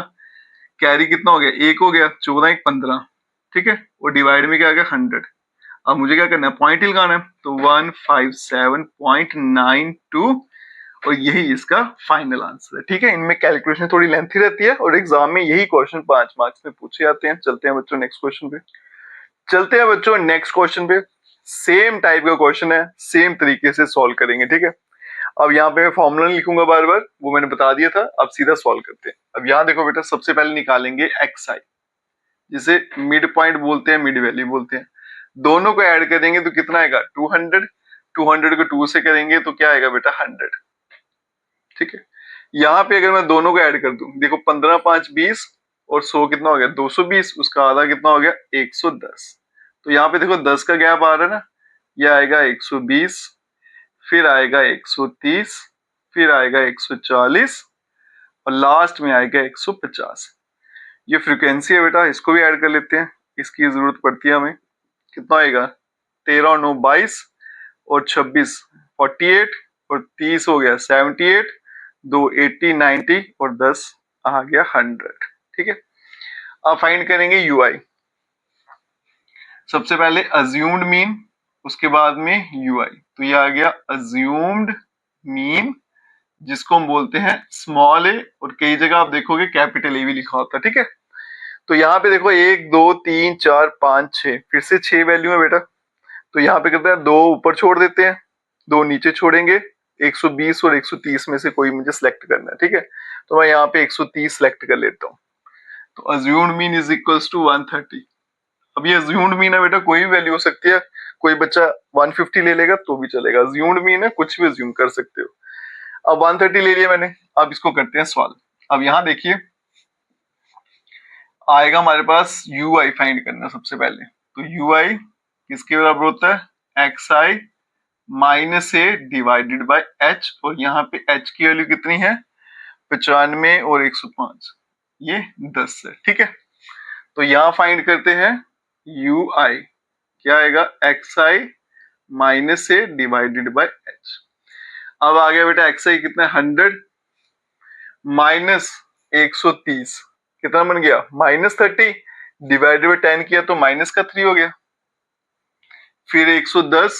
कैरी कितना हो गया 1 हो गया, 14 1 15। ठीक है, और डिवाइड में क्या आ गया 100। अब मुझे क्या करना है, पॉइंट ही लगाना है, तो 157.92 और यही इसका फाइनल आंसर है। ठीक है, इनमें कैलकुलेशन थोड़ी लेंथी रहती है और एग्जाम में यही क्वेश्चन 5 मार्क्स में पूछे जाते हैं। चलते हैं बच्चों नेक्स्ट क्वेश्चन पे, चलते हैं बच्चों नेक्स्ट क्वेश्चन पे। सेम टाइप का क्वेश्चन है, सेम तरीके से सॉल्व करेंगे, ठीक है। अब यहाँ पे मैं फॉर्मूला लिखूंगा बार बार, वो मैंने बता दिया था, अब सीधा सॉल्व करते हैं। अब यहाँ देखो बेटा, सबसे पहले निकालेंगे एक्स आई, जिसे मिड पॉइंट बोलते हैं, मिड वैल्यू बोलते हैं। दोनों को ऐड करेंगे तो कितना आएगा 200, 200 को 2 से करेंगे तो क्या आएगा बेटा 100, ठीक है। यहाँ पे अगर मैं दोनों को ऐड कर दूं, देखो 15 5 20 और 100 कितना हो गया 220, उसका आधा कितना हो गया 110। तो यहाँ पे देखो 10 का गैप आ रहा है ना, ये आएगा 120, फिर आएगा 130, फिर आएगा 140 और लास्ट में आएगा 150। ये फ्रीक्वेंसी है बेटा, इसको भी ऐड कर लेते हैं, इसकी जरूरत पड़ती है हमें। कितना आएगा 13 और 9 22 और 26 48 और 30 हो गया 78, 2 80 90 और 10 आ गया 100, ठीक है। अब फाइंड करेंगे यूआई। सबसे पहले अज्यूम्ड मीन, उसके बाद में यूआई। तो ये आ गया अज्यूम्ड मीन, जिसको हम बोलते हैं स्मॉल ए, और कई जगह आप देखोगे कैपिटल ए भी लिखा होता है, ठीक है। तो यहाँ पे देखो 1 2 3 4 5 6, फिर से 6 वैल्यू है बेटा। तो यहाँ पे करते हैं 2 ऊपर छोड़ देते हैं, 2 नीचे छोड़ेंगे, 120 और 130 में से कोई मुझे सिलेक्ट करना है, ठीक है। तो मैं यहाँ पे 130 सिलेक्ट कर लेता हूँ। तो assumed mean is equals to 130। अब ये अज्यूम्ड मीन है बेटा, कोई भी वैल्यू हो सकती है, कोई बच्चा 150 ले लेगा तो भी चलेगा, अज्यूम्ड मीन है, कुछ भी अज्यूम कर सकते हो। अब 130 ले लिया मैंने, अब इसको करते हैं सॉल्व। अब यहाँ देखिए आएगा हमारे पास यू आई फाइंड करना सबसे पहले। तो यू आई किसके बराबर होता है, x I minus a divided by H, और यहाँ पे एच की वैल्यू कितनी है 95 और 105, ये 10 है, ठीक है। तो यहाँ फाइंड करते हैं यू आई, क्या आएगा x I minus a divided by H. अब आ गया बेटा एक्स आई कितना है 100 माइनस 130, कितना बन गया -30, डिवाइडेड बाय 10 किया तो माइनस का 3 हो गया। फिर 110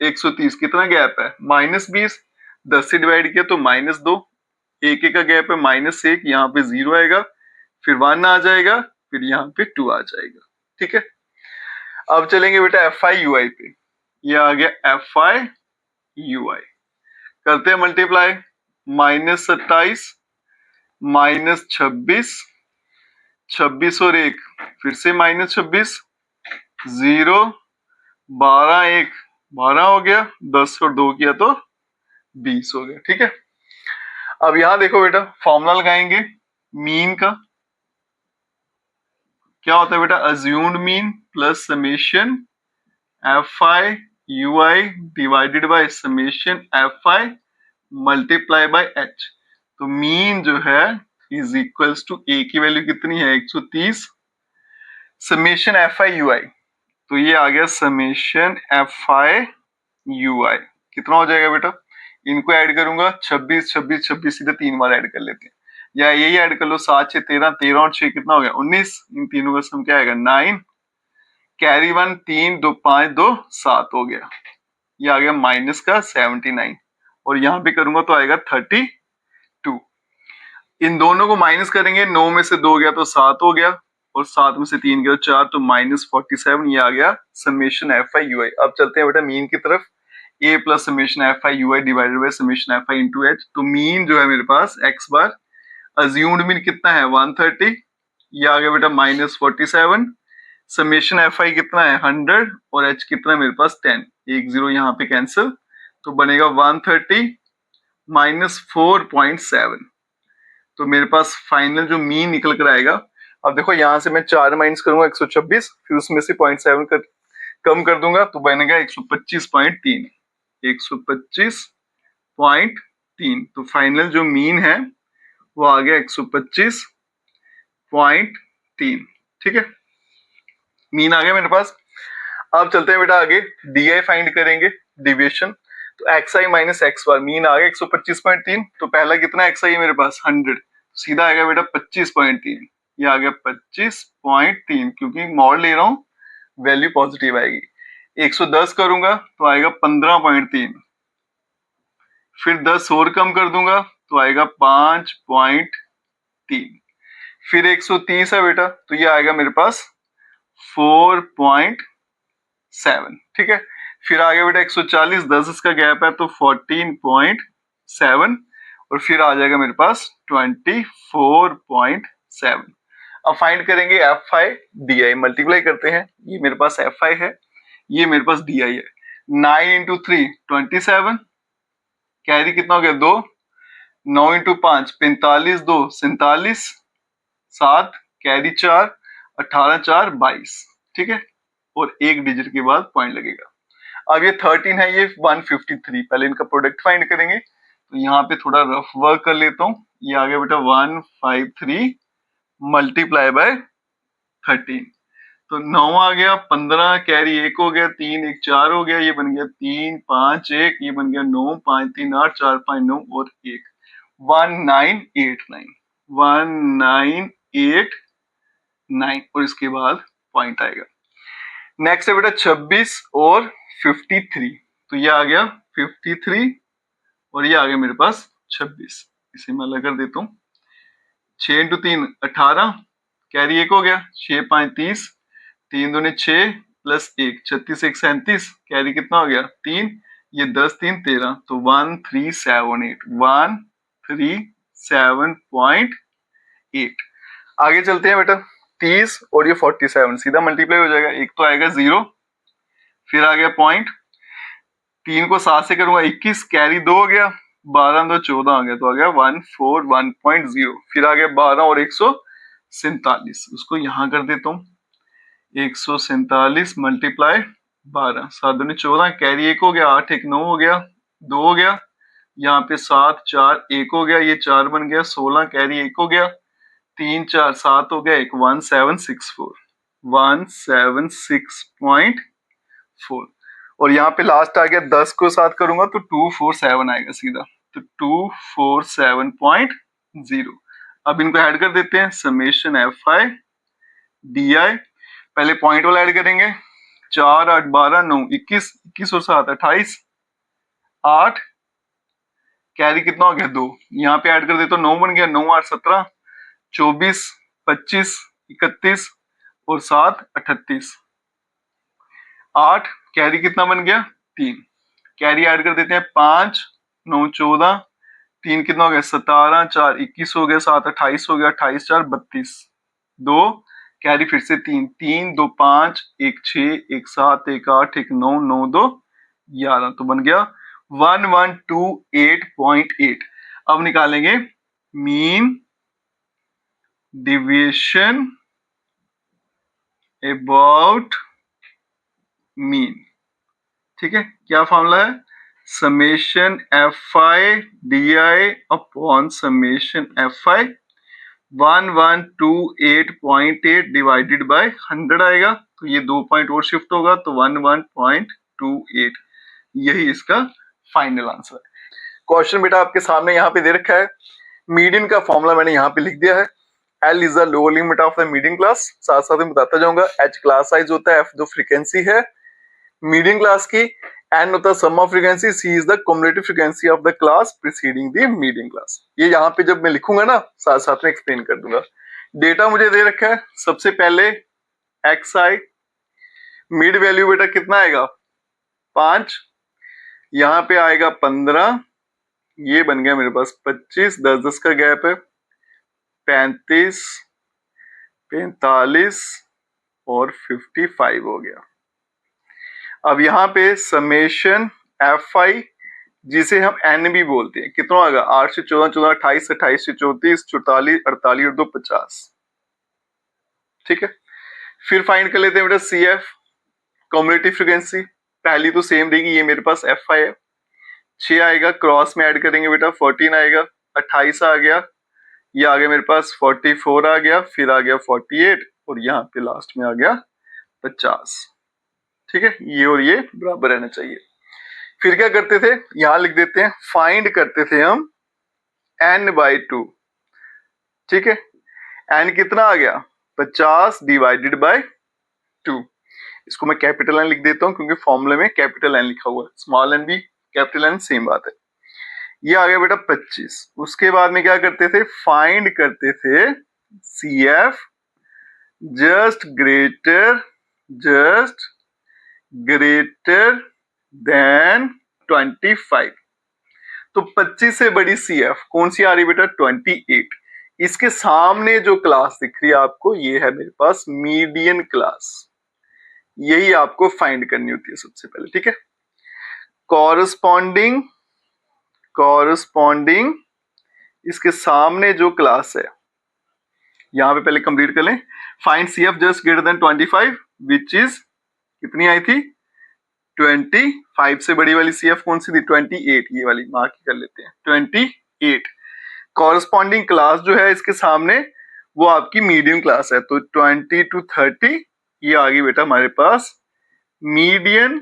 130, कितना गैप है -20, 10 से डिवाइड किया तो -2, एक एक का गैप है -1, यहाँ पे 0 आएगा, फिर 1 आ जाएगा, फिर यहाँ पे 2 आ जाएगा, ठीक है। अब चलेंगे बेटा एफ आई यू आई पे। ये आ गया एफ आई यू आई, करते हैं मल्टीप्लाई, -27 -26, 26 और 1 फिर से -26, 0 12 1 12 हो गया, 10 और 2 किया तो 20 हो गया, ठीक है। अब यहां देखो बेटा फॉर्मूला लगाएंगे मीन का, क्या होता है बेटा assumed mean plus summation F I you I divided by summation F i multiply by H. तो मीन जो है इज इक्वल्स टू ए की वैल्यू कितनी है 130, समेशन एफ आई यू आई, तो ये आ गया समेशन एफ आई यू आई, कितना हो जाएगा बेटा, इनको ऐड करूंगा 26 26 26, सीधे 3 बार ऐड कर लेते हैं, या यही ऐड कर लो 7 6 13, 13 और 6 कितना हो गया 19, इन तीनों का सम क्या आएगा 9, कैरी 1 3 2 5 2 7 हो गया, ये आ गया माइनस का 79, और यहाँ पे करूंगा तो आएगा 32। इन दोनों को माइनस करेंगे, 9 में से 2 गया तो 7 हो गया, और 7 में से 3 गया तो 4, तो -47, ये आ गया summation F I you I. अब चलते हैं बेटा मीन की तरफ, A plus summation F I you I divided by summation F I into H. तो मीन जो है मेरे पास एक्स बार, अज्यूम्ड मीन कितना है 130, ये आ गया बेटा -47, समेशन एफ आई कितना है 100 और एच कितना है मेरे पास 10, एक 0 यहाँ पे कैंसिल, तो बनेगा 130 -4.7। तो मेरे पास फाइनल जो मीन निकल कर आएगा, अब देखो यहां से मैं 4 माइनस करूंगा 126, फिर उसमें से 0.7 कम कर दूंगा तो बनेगा 125.3, 125.3। तो फाइनल जो मीन है वो आ गया 125.3, ठीक है, मीन आ गया मेरे पास। अब चलते हैं बेटा आगे, डी आई फाइंड करेंगे, डिविएशन। तो एक्स आई माइनस एक्स बार, मीन आ गया 125.3, तो पहला कितना एक्स आई है मेरे पास 100, सीधा आएगा बेटा 25.3, ये आ गया 25.3, क्योंकि मॉड ले रहा हूं वैल्यू पॉजिटिव आएगी। 110 करूंगा तो आएगा 15.3, फिर 10 और कम कर दूंगा तो आएगा 5.3, फिर 130 है बेटा तो ये आएगा मेरे पास 4.7, ठीक है। फिर आगे बेटा 140, 10 इसका गैप है तो 14.7 और फिर आ जाएगा मेरे पास 24.7। अब फाइंड करेंगे F I D I, multiply करते हैं, ये मेरे पास एफ आई है, ये मेरे पास डी आई है। 9 इंटू 3 27, कैरी कितना हो गया 2, 9 इंटू 5 45, 2 47, 7 कैरी 4, 18 4 22, ठीक है, और एक डिजिट के बाद पॉइंट लगेगा। अब ये 13 है, ये 153, पहले इनका प्रोडक्ट फाइंड करेंगे, तो यहाँ पे थोड़ा रफ वर्क कर लेता हूँ। ये आ गया बेटा 153 मल्टीप्लाई बाय 13, तो 9 आ गया, 15 कैरी 1 हो गया, 3 1 4 हो गया, ये बन गया 3 5 1, ये बन गया 9 5 3 8 4 5 9 और 1, 1989 1989 और इसके बाद पॉइंट आएगा। नेक्स्ट है बेटा 26 और 53, तो ये आ गया 53 और ये आ गया मेरे पास 26, इसे मैं अलग कर देता हूँ। 6 इंटू 3 18, कैरी 1 हो गया, 6 5 30, 3 दूनी 6 प्लस 1 36 1 37, कैरी कितना हो गया 3, ये 10 3 13, तो 1378 137.8। आगे चलते हैं बेटा 30 और ये 47 सीधा मल्टीप्लाई हो जाएगा, एक तो आएगा 0, फिर आ गया पॉइंट, 3 को 7 से करूंगा 21, कैरी 2 हो गया, 12 2 14 आ गया, तो आ गया 141.0, फिर आ गया 12 और 147, उसको यहां कर देता हूँ, 147 मल्टीप्लाई 12, 7 दूनी 14, कैरी 1 हो गया, 8 1 9 हो गया, 2 हो गया, यहाँ पे 7 4 1 हो गया, ये 4 बन गया, 16 कैरी 1 हो गया, 3 4 7 हो गया, एक 1764 176.4, और यहाँ पे लास्ट आ गया 10 को 7 करूंगा तो 247 आएगा सीधा, तो 247.0। अब इनको ऐड कर देते हैं, summation F I D I, पहले पॉइंट वाला ऐड करेंगे, 4 8 12 9 21, 21 और 7 28, 8 कैरी कितना हो गया 2, यहाँ पे ऐड कर देते, तो 9 बन गया, 9 8 17, 24 25 31 और 7 38, 8 कैरी कितना बन गया 3, कैरी ऐड कर देते हैं, 5 9 14, 3 कितना हो गया 17 4 21 हो गया, 7 28 हो गया, 28 4 32, 2 कैरी फिर से 3 3 2 5 1 6 1 7 1 8 1 9 9 2 11, तो बन गया 1128.8। अब निकालेंगे मीन डिविएशन अबाउट मीन, ठीक है, क्या फॉर्मूला है, summation F I D i upon summation F I 1128.8 divided by 100 आएगा, तो ये 2 पॉइंट और शिफ्ट होगा, तो 11.28, यही इसका फाइनल आंसर है। क्वेश्चन बेटा आपके सामने यहाँ पे दे रखा है, मीडियन का फॉर्मूला मैंने यहाँ पे लिख दिया है, L is the lower limit of the median class, साथ साथ में बताता जाऊंगा, H क्लास साइज होता है, F जो फ्रीक्वेंसी है मीडियन क्लास की, N होता है sum of frequency, C is the cumulative frequency of the class preceding the median class. ये यहाँ पे जब मैं लिखूंगा ना साथ साथ में एक्सप्लेन कर दूंगा। डेटा मुझे दे रखा है, सबसे पहले XI मिड वैल्यू बेटा कितना आएगा 5, यहाँ पे आएगा 15, ये बन गया मेरे पास 25, 10 10 का गैप है, 35 45 और 55 हो गया। अब यहाँ पे समेशन एफ आई जिसे हम एन भी बोलते हैं, कितना आएगा 8 से 14 14 28 28 से 34 44 48 और 2 50, ठीक है। फिर फाइंड कर लेते हैं बेटा सी एफ क्युमुलेटिव फ्रीक्वेंसी, पहली तो सेम रहेगी, ये मेरे पास एफ आई है, 6 आएगा, क्रॉस में ऐड करेंगे बेटा 14 आएगा, 28 आ गया, ये आ गया मेरे पास 44 आ गया, फिर आ गया 48 और यहाँ पे लास्ट में आ गया 50, ठीक है, ये और ये बराबर रहना चाहिए। फिर क्या करते थे, यहां लिख देते हैं, फाइंड करते थे हम n/2, ठीक है, n कितना आ गया 50 डिवाइडेड बाय 2, इसको मैं कैपिटल N लिख देता हूं क्योंकि फॉर्मूले में कैपिटल N लिखा हुआ है, स्मॉल n भी कैपिटल N सेम बात है। ये आ गया बेटा 25, उसके बाद में क्या करते थे, फाइंड करते थे CF जस्ट ग्रेटर देन 25। तो 25 से बड़ी CF कौन सी आ रही बेटा? 28। इसके सामने जो क्लास दिख रही है आपको, ये है मेरे पास मीडियन क्लास। यही आपको फाइंड करनी होती है सबसे पहले, ठीक है। कॉरस्पॉन्डिंग इसके सामने जो क्लास है, यहां पे पहले कंप्लीट कर लें। Find CF just greater then 25 which is कितनी आई थी? 25 से बड़ी वाली CF कौन सी थी? 28। ये वाली मार्क कर लेते हैं, 28। कॉरस्पॉन्डिंग क्लास जो है इसके सामने वो आपकी मीडियम क्लास है, तो 20 to 30 ये आ गई बेटा हमारे पास मीडियन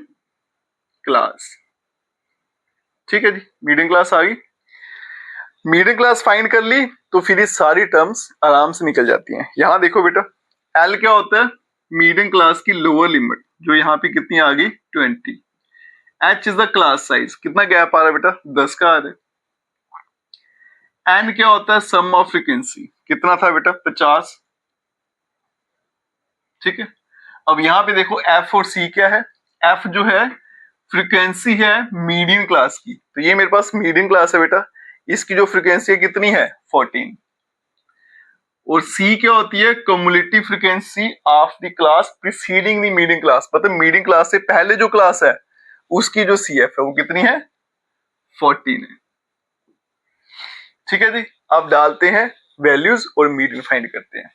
क्लास। ठीक है जी, मीडियम क्लास आ गई। मीडियम क्लास फाइंड कर ली तो फिर ये सारी टर्म्स आराम से निकल जाती हैं। यहां देखो बेटा, एल क्या होता है? मीडियम क्लास की लोअर लिमिट, जो यहाँ पे कितनी आ गई? 20। H is the class size, कितना गैप आ रहा है बेटा? 10 का आ रहा है। एन क्या होता है? सम ऑफ फ्रीक्वेंसी, कितना था बेटा? 50। ठीक है। अब यहाँ पे देखो एफ और सी क्या है? एफ जो है फ्रीक्वेंसी है मीडियम क्लास की, तो ये मेरे पास मीडियम क्लास है बेटा। इसकी जो फ्रीक्वेंसी है कितनी है? 14। और सी क्या होती है? Cumulative frequency of the class preceding the medium class, मतलब मीडियम क्लास से पहले जो क्लास है उसकी जो CF है वो कितनी है? 14 है। ठीक है जी, अब डालते हैं वैल्यूज और मीडियन फाइंड करते हैं।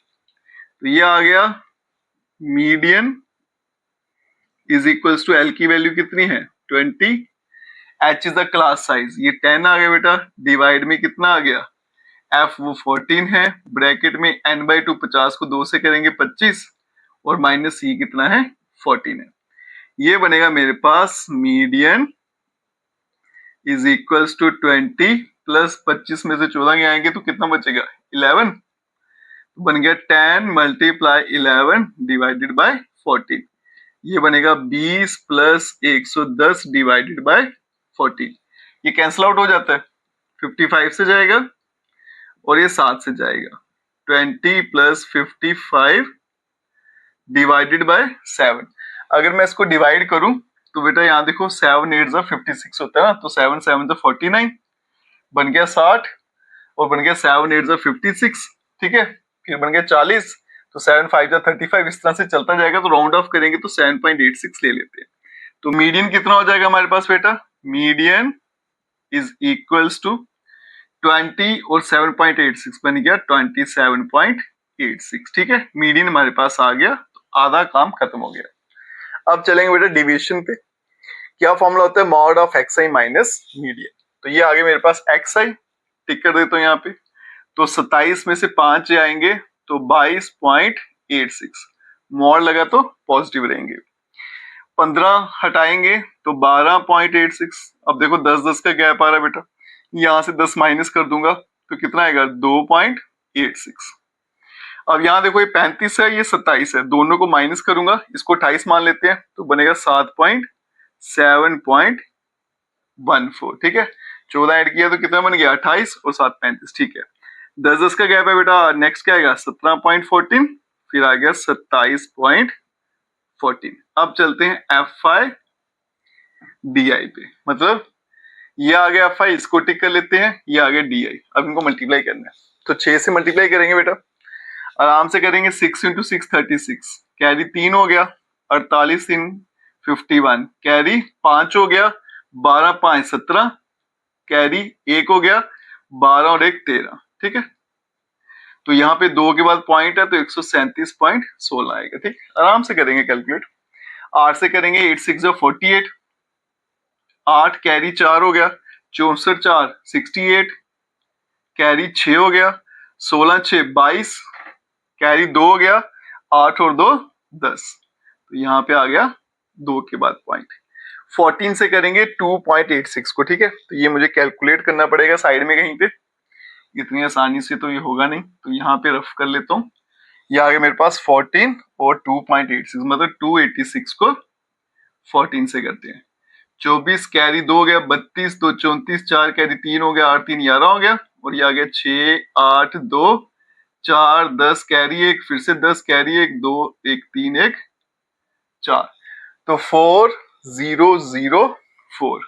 तो ये आ गया median is equals to l की वैल्यू कितनी है? 20। H is the class size, ये 10 आ गया बेटा। डिवाइड में कितना आ गया? एफ वो 14 है, ब्रैकेट में n/2 50 को 2 से करेंगे 25 और माइनस सी कितना है? 14 है। ये बनेगा मेरे पास median is equals to 20 plus 25 में से 14 के आएंगे तो कितना बचेगा? 11। तो बन गया 10 मल्टीप्लाई 11 डिवाइडेड बाय 14। ये बनेगा 20 प्लस 110 डिवाइडेड बाय 14। ये कैंसिल आउट हो जाता है, 55 से जाएगा और ये 7 से जाएगा। 20 प्लस 55 डिवाइडेड बाय 7। अगर मैं इसको डिवाइड करूं तो बेटा यहाँ देखो 7 8 56 होता है ना, तो 7 7 49 बन गया 60 और बन गया 7 8 56। ठीक है, फिर बन गया 40, तो 7 5 35, इस तरह से चलता जाएगा। तो राउंड ऑफ करेंगे तो 7.86 ले लेते हैं। तो मीडियन कितना हो जाएगा हमारे पास बेटा? मीडियन इज इक्वल्स टू 20 और 7.86 बन गया 27.86। ठीक है, मीडियन हमारे पास आ गया, तो आधा काम खत्म हो गया। अब चलेंगे बेटा डिवीजन पे। क्या फॉर्मूला होता है? Mod of xi minus median. तो ये आ गया मेरे पास xi, टिक कर देता हूं यहाँ पे। तो 27 में से 5 आएंगे तो 22.86, मॉड लगा तो पॉजिटिव रहेंगे। 15 हटाएंगे तो 12.86। अब देखो 10 का गैप आ रहा है बेटा, यहां से 10 माइनस कर दूंगा तो कितना आएगा? 2.86। अब यहाँ देखो ये 35 है, ये 27 है, दोनों को माइनस करूंगा, इसको 28 मान लेते हैं तो बनेगा 7.14। ठीक है, 14 ऐड किया तो कितना बन गया? 28 और 7 35। ठीक है, 10 का गैप है बेटा। नेक्स्ट क्या आएगा? 17.14, फिर आ गया 27.14। अब चलते हैं FI DI पे, मतलब ये आ गया FI, इसको टिक कर लेते हैं, ये आ गया DI। अब इनको मल्टीप्लाई करना है, तो 6 से मल्टीप्लाई करेंगे बेटा, आराम से करेंगे। 6 × 6 36, कैरी 3 हो गया, 48 3 51, कैरी 5 हो गया, 12 5 17, कैरी 1 हो गया, 12 और 1 13। ठीक है, तो यहाँ पे 2 के बाद पॉइंट है तो 137.16 आएगा। ठीक, आराम से करेंगे कैलकुलेट। 8 से करेंगे, 8 6 48, 8 कैरी 4 हो गया, 64 4 68, कैरी 6 हो गया, 16 6 22, कैरी 2 हो गया, 8 और 2 10, तो यहाँ पे आ गया 2 के बाद पॉइंट। 14 से करेंगे 2.86 को। ठीक है, तो ये मुझे कैलकुलेट करना पड़ेगा साइड में कहीं पे, इतनी आसानी से तो ये होगा नहीं, तो यहाँ पे रफ कर लेता हूँ। ये आ गया मेरे पास 14 और 2.86, मतलब 286 को 14 से करते हैं। 24 कैरी 2 हो गया, 32 2 34, 4 कैरी 3 हो गया, 8 3 11 हो गया, और ये आ गया 6 8 2 4 10 कैरी 1, फिर से 10 कैरी 1 2 1 3 1 4, तो 4 0 0 4।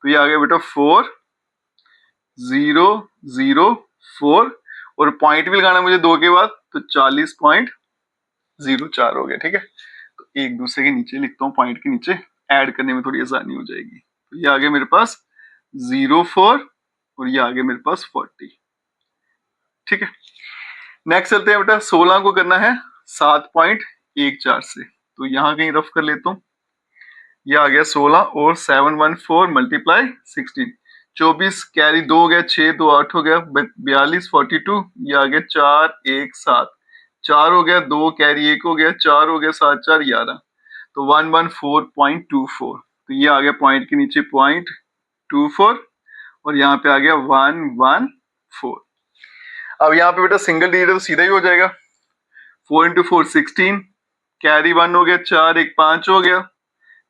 तो ये आ गया बेटा 4004 और पॉइंट भी लगाना मुझे 2 के बाद, तो 40.04 हो गया। ठीक है, तो एक दूसरे के नीचे लिखता हूँ, पॉइंट के नीचे ऐड करने में थोड़ी आसानी हो जाएगी। तो ये आ गया मेरे पास 04 और ये आ गया मेरे पास 40। ठीक है, नेक्स्ट चलते हैं बेटा, 16 को करना है 7.14 से, तो यहाँ कहीं रफ कर लेता हूँ। ये आ गया 16 और 714 मल्टीप्लाई 16, 24 कैरी 2 हो गया, 6 2 8 हो गया, 42 42, ये आ गया 4 1 7, 4 हो गया, 2 कैरी 1 हो गया, 4 हो गया, 7 4 11, तो 114.24। तो ये आ गया पॉइंट के नीचे 0.24 और यहाँ पे आ गया 114। अब यहाँ पे बेटा सिंगल डिजिट तो सीधा ही हो जाएगा, 4 इंटू 4 16, कैरी 1 हो गया, 4 1 5 हो गया,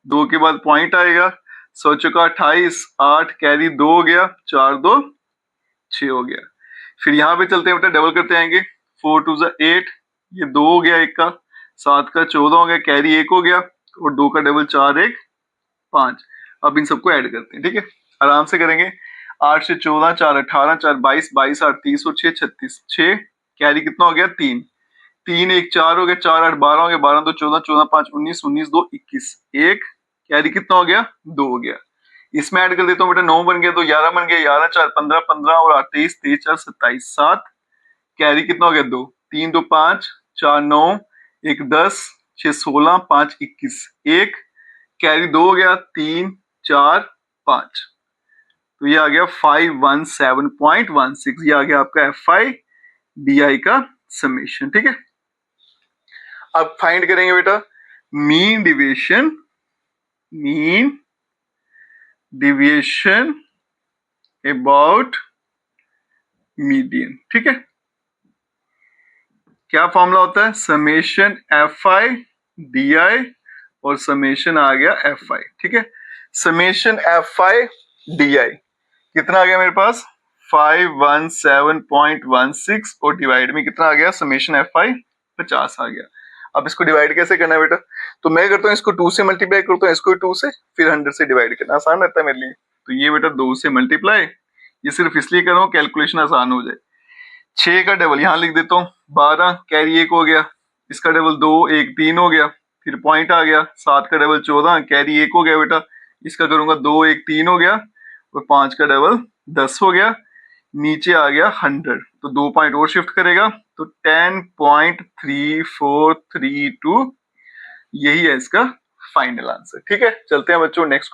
2 के बाद पॉइंट आएगा, 100 चौका 28, 8 कैरी 2 हो गया, 4 2 6 हो गया। फिर यहाँ पे चलते हैं बेटा, डबल करते आएंगे, 4 2 8, ये 2 हो गया, 1 का 7 का 14 हो गया, कैरी 1 हो गया और 2 का डबल 4 1 5। अब इन सबको ऐड करते हैं। ठीक है, आराम से करेंगे। 8 से 14, 4 18, 4 22, 22 8 30 और 6 36, 6 कैरी कितना हो गया 3, 3 1 4 हो गया, 4 8 12 हो गया, 12 2 14, 14 5 19, 19 2 21, 1 कैरी कितना हो गया 2 हो गया। इसमें ऐड कर देता हूँ बेटा, 9 बन गया तो 11 बन गया, 11 4 15 15 और 8 23 23 4 27, 7 कैरी कितना हो गया 2, 3 2 5, 4 9, 1 10, 6 16, 5 21, 1 कैरी 2 हो गया, 3 4 5, तो ये आ गया 517.16। ये आ गया आपका FI DI का समेशन। ठीक है, अब फाइंड करेंगे बेटा मीन डिविएशन अबाउट मीडियन। ठीक है, क्या फॉर्मूला होता है, समेशन FI DI और समेशन आ गया FI। ठीक है, समेशन FI DI कितना आ गया मेरे पास 517.16 और डिवाइड में कितना आ गया, समेशन FI 50 आ गया। अब इसको डिवाइड कैसे करना है बेटा, तो मैं करता हूँ इसको 2 से मल्टीप्लाई करता हूँ, इसको 2 से, फिर 100 से डिवाइड करना आसान रहता है मेरे लिए। तो ये बेटा 2 से मल्टीप्लाई, ये सिर्फ इसलिए कर रहा हूँ कैलकुलेशन आसान हो जाए। 6 का डबल यहाँ लिख देता हूँ, 12 कैरी 1 हो गया, इसका डबल 2 1 3 हो गया, फिर पॉइंट आ गया, 7 का डबल 14 कैरी 1 हो गया बेटा, इसका करूंगा 2 1 3 हो गया और 5 का डबल 10 हो गया, नीचे आ गया 100, तो 2 पॉइंट और शिफ्ट करेगा तो 10.3432, यही है इसका फाइनल आंसर। ठीक है, चलते हैं बच्चों नेक्स्ट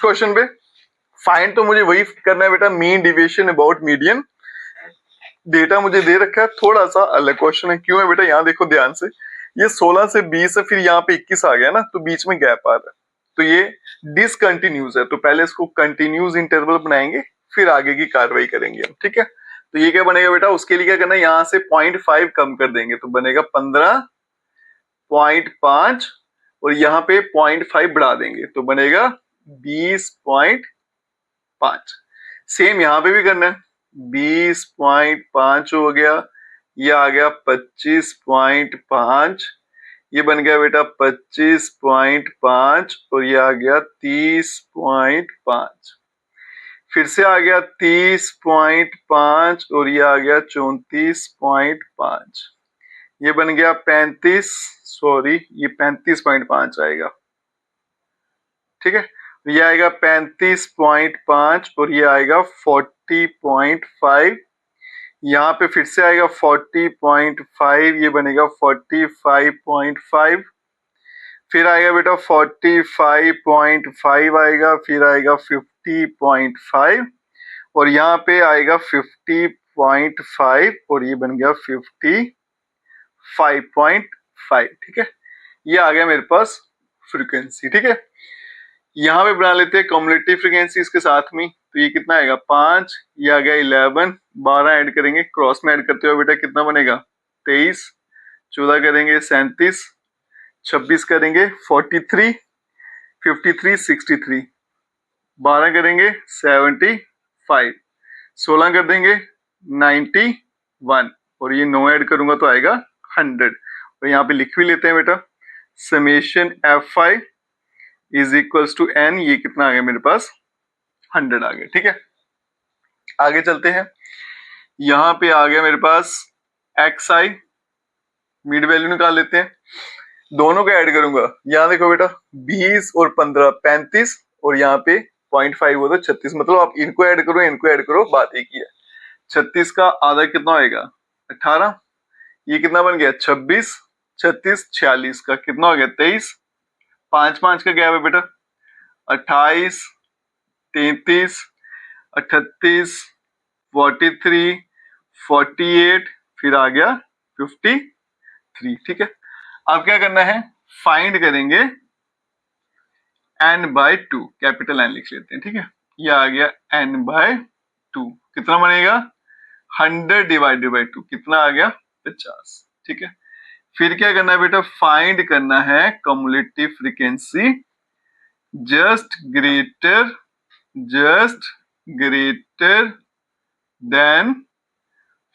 क्वेश्चन पे। फाइंड तो मुझे वही करना है बेटा, mean deviation about median. Data मुझे दे रखा है, थोड़ा सा अलग क्वेश्चन है। क्यों है बेटा, यहाँ देखो ध्यान से, ये 16 से 20 है, फिर यहाँ पे 21 आ गया ना, तो बीच में गैप आ रहा है, तो ये डिसकंटिन्यूज है। तो पहले इसको कंटिन्यूज इंटरवल बनाएंगे, फिर आगे की कार्रवाई करेंगे हम। ठीक है, तो ये क्या बनेगा बेटा, उसके लिए क्या करना है, यहाँ से 0.5 कम कर देंगे, तो बनेगा 15.5 और यहाँ पे 0.5 बढ़ा देंगे, तो बनेगा 20.5। सेम यहाँ पे भी करना है, 20.5 हो गया, ये आ गया 25.5, ये बन गया बेटा 25.5 और ये आ गया 30.5, फिर से आ गया 30.5 और ये आ गया 34.5, ये बन गया 35.5 आएगा। ठीक है, ये आएगा 35.5 और ये आएगा 40.5, यहाँ पे फिर से आएगा 40.5, ये बनेगा 45.5, फिर आएगा बेटा 45.5 आएगा, फिर आएगा 50.5 और यहाँ पे आएगा 50.5 और ये बन गया 55.5। ठीक है, ये आ गया मेरे पास फ्रीक्वेंसी। ठीक है, यहाँ पे बना लेते हैं कम्युलेटिव फ्रीक्वेंसी इसके साथ में, तो ये कितना आएगा 5, ये आ गया 11, 12 ऐड करेंगे, क्रॉस में ऐड करते हुए बेटा कितना बनेगा 23, 14 करेंगे 37, 26 करेंगे 43, 53 63, 12 करेंगे 75, 16 कर देंगे 91 और ये 9 ऐड करूंगा तो आएगा 100। और यहाँ पे लिख भी लेते हैं बेटा, summation FI is equals to n, ये कितना आ गया मेरे पास 100 आ गया। ठीक है, आगे चलते हैं। यहां पे आ गया मेरे पास xi, मिड वैल्यू निकाल लेते हैं, दोनों को ऐड करूंगा। यहाँ देखो बेटा 20 और 15 35 और यहाँ पे 0.5 हो तो 36, मतलब आप इनको ऐड करो, बात एक ही है। 36 का आधा कितना होएगा 18, ये कितना बन गया 26, 36 46 का कितना हो गया 23, 5 5 का गैप है बेटा, 28 33 38 43 48, फिर आ गया 53। ठीक है, अब क्या करना है, फाइंड करेंगे n/2, कैपिटल N लिख लेते हैं। ठीक है, ये आ गया n/2, कितना बनेगा 100 डिवाइडेड बाई 2, कितना आ गया 50। ठीक है, फिर क्या करना है बेटा, फाइंड करना है cumulative frequency just greater then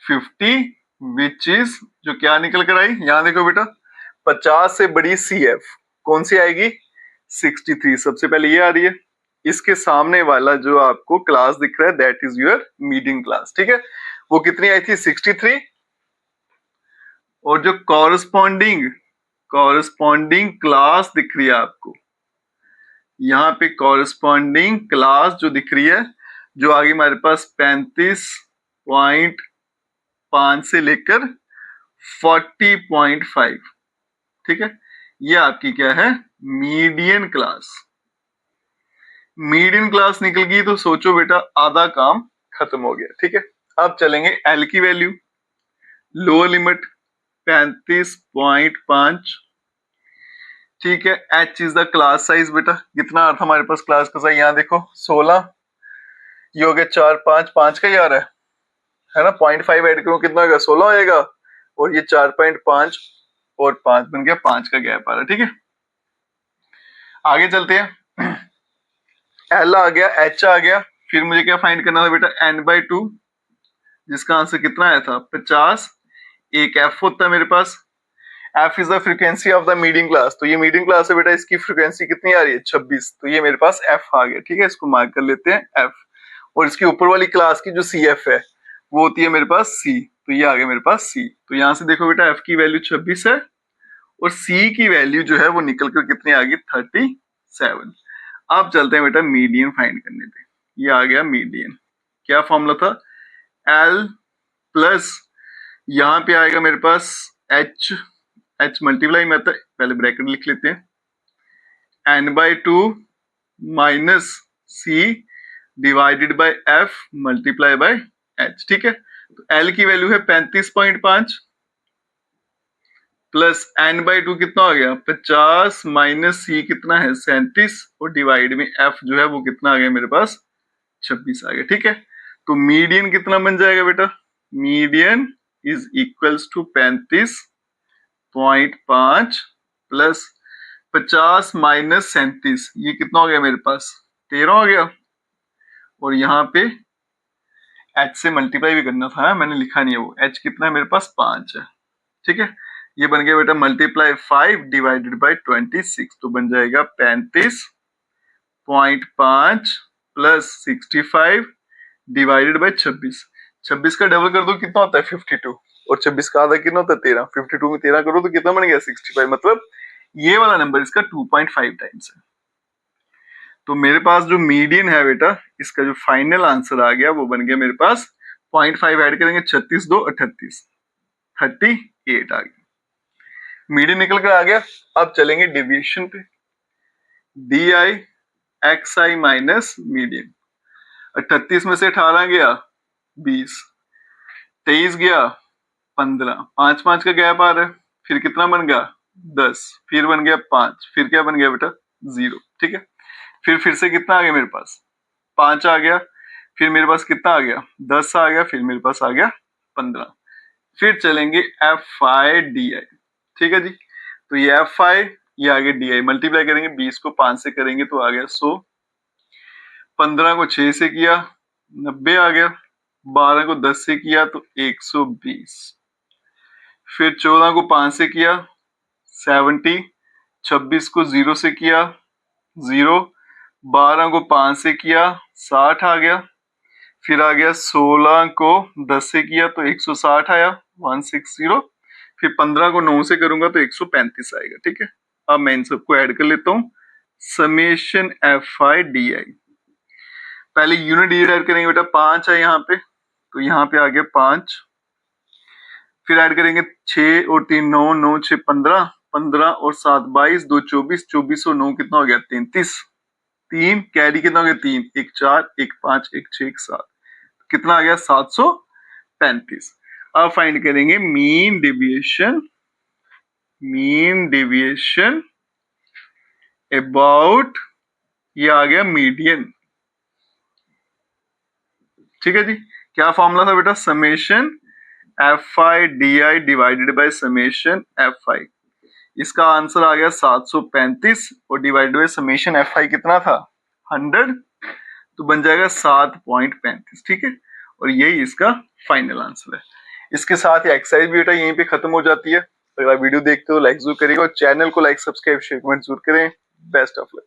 50, which is, जो क्या निकल कर आई, यहां देखो बेटा 50 से बड़ी CF कौन सी आएगी 63, सबसे पहले ये आ रही है। इसके सामने वाला जो आपको क्लास दिख रहा है that is your median class. ठीक है, वो कितनी आई थी 63, और जो कॉरस्पॉन्डिंग क्लास दिख रही है आपको, यहाँ पे कॉरस्पॉन्डिंग क्लास जो दिख रही है, जो आगे हमारे पास 35.5 से लेकर 40.5। ठीक है, ये आपकी क्या है मीडियन क्लास। मीडियन क्लास निकल गई तो सोचो बेटा आधा काम खत्म हो गया। ठीक है, अब चलेंगे एल की वैल्यू, लोअर लिमिट 35.5। ठीक है, H is the class size बेटा, कितना आ रहा था हमारे पास क्लास का साइज, यहाँ देखो 16, ये हो गया 4 5 5 का ही आ रहा है ना, 0.5 ऐड करो कितना होगा 16 होएगा, और ये 4.5 और 5 बन गया 5 का गैप आ रहा है। ठीक है, आगे चलते हैं, एल आ गया, एच आ गया, फिर मुझे क्या फाइंड करना था बेटा n/2, जिसका आंसर कितना आया था 50। एक f होता है मेरे पास, f is the frequency of the median class, तो ये मीडियन क्लास है बेटा, इसकी फ्रीक्वेंसी कितनी आ रही है 26, तो ये मेरे पास f आ गया। ठीक है, इसको मार्क कर लेते हैं f, और इसकी ऊपर वाली क्लास की जो CF है वो होती है मेरे पास C, तो ये आ गया मेरे पास C। तो यहां से देखो बेटा f की वैल्यू 26 है और C की वैल्यू जो है वो निकल कर कितनी आ गई 37। अब चलते हैं बेटा मीडियन फाइंड करने पे, ये आ गया मीडियन, क्या फॉर्मूला था L प्लस, यहाँ पे आएगा मेरे पास H मल्टीप्लाई में आता है, पहले ब्रैकेट लिख लेते हैं, n/2 minus C divided by F multiply by H। ठीक है, तो L की वैल्यू है 35.5 प्लस n/2 कितना हो गया 50 माइनस C कितना है 37, और डिवाइड में F जो है वो कितना आ गया मेरे पास 26 आ गया। ठीक है, तो मीडियन कितना बन जाएगा बेटा, median is equals to 35.5 plus 50 minus 37, ये कितना हो गया मेरे पास 13 हो गया, और यहाँ पे h से मल्टीप्लाई भी करना था, मैंने लिखा नहीं है वो, h कितना है मेरे पास 5 है। ठीक है, ये बन गया बेटा मल्टीप्लाई 5 डिवाइडेड बाय 26, तो बन जाएगा 35.5 प्लस 65 डिवाइडेड बाय 26। 26 का डबल कर दो कितना होता है 52, और 26 का आधा कितना होता है 13, 52 में 13 करो तो कितना बन गया 65, मतलब ये वाला नंबर इसका 2.5 टाइम्स है। तो मेरे पास जो मीडियन है बेटा, इसका जो फाइनल आंसर आ गया वो बन गया मेरे पास 0.5 ऐड करेंगे 36 2 38 38 आ गया, मीडियन निकल कर आ गया। अब चलेंगे डिवीजन पे, DI माइनस मीडियन, 38 में से 18 गया 20, 23 गया 15, 5 5 का गैप आ रहा है, फिर कितना बन गया 10, फिर बन गया 5, फिर क्या बन गया बेटा 0। ठीक है, फिर से कितना आ गया मेरे पास 5 आ गया, फिर मेरे पास कितना आ गया 10 आ गया, फिर मेरे पास आ गया 15। फिर चलेंगे FI/DI। ठीक है जी, तो ये FI, ये आ गया DI, मल्टीप्लाई करेंगे 20 को 5 से करेंगे तो आ गया 100, 15 को 6 से किया 90 आ गया, 12 को 10 से किया तो 120, फिर 14 को 5 से किया 70, 26 को 0 से किया 0, 12 को 5 से किया 60 आ गया, फिर आ गया 16 को 10 से किया तो 160 आया 160, फिर 15 को 9 से करूंगा तो 135 आएगा। ठीक है, अब मैं इन सबको ऐड कर लेता हूँ, समेशन FI/DI। पहले यूनिट डिजिट ऐड करेंगे बेटा, 5 है यहाँ पे तो यहाँ पे आ गया 5, फिर ऐड करेंगे 6 और 3 9, 9 6 15, 15 और 7 22, 2 24, 24 और 9 कितना हो गया 33, 3 कैरी कितना हो गया 3, 1 4, 1 5, 1 6, 1 7, कितना आ गया 735। अब फाइंड करेंगे मीन डेविएशन अबाउट, ये आ गया मीडियन। ठीक है जी, क्या फॉर्मूला था बेटा, summation FI/DI divided by summation FI। इसका आंसर आ गया 735 और डिवाइडेड बाय समेशन FI कितना था 100, तो बन जाएगा 7.35। ठीक है, और यही इसका फाइनल आंसर है। इसके साथ ही एक्सरसाइज भी बेटा यहीं पे खत्म हो जाती है। अगर आप वीडियो देखते हो लाइक जरूर करिएगा और चैनल को लाइक सब्सक्राइब शेयर कमेंट जरूर करें। Best of luck.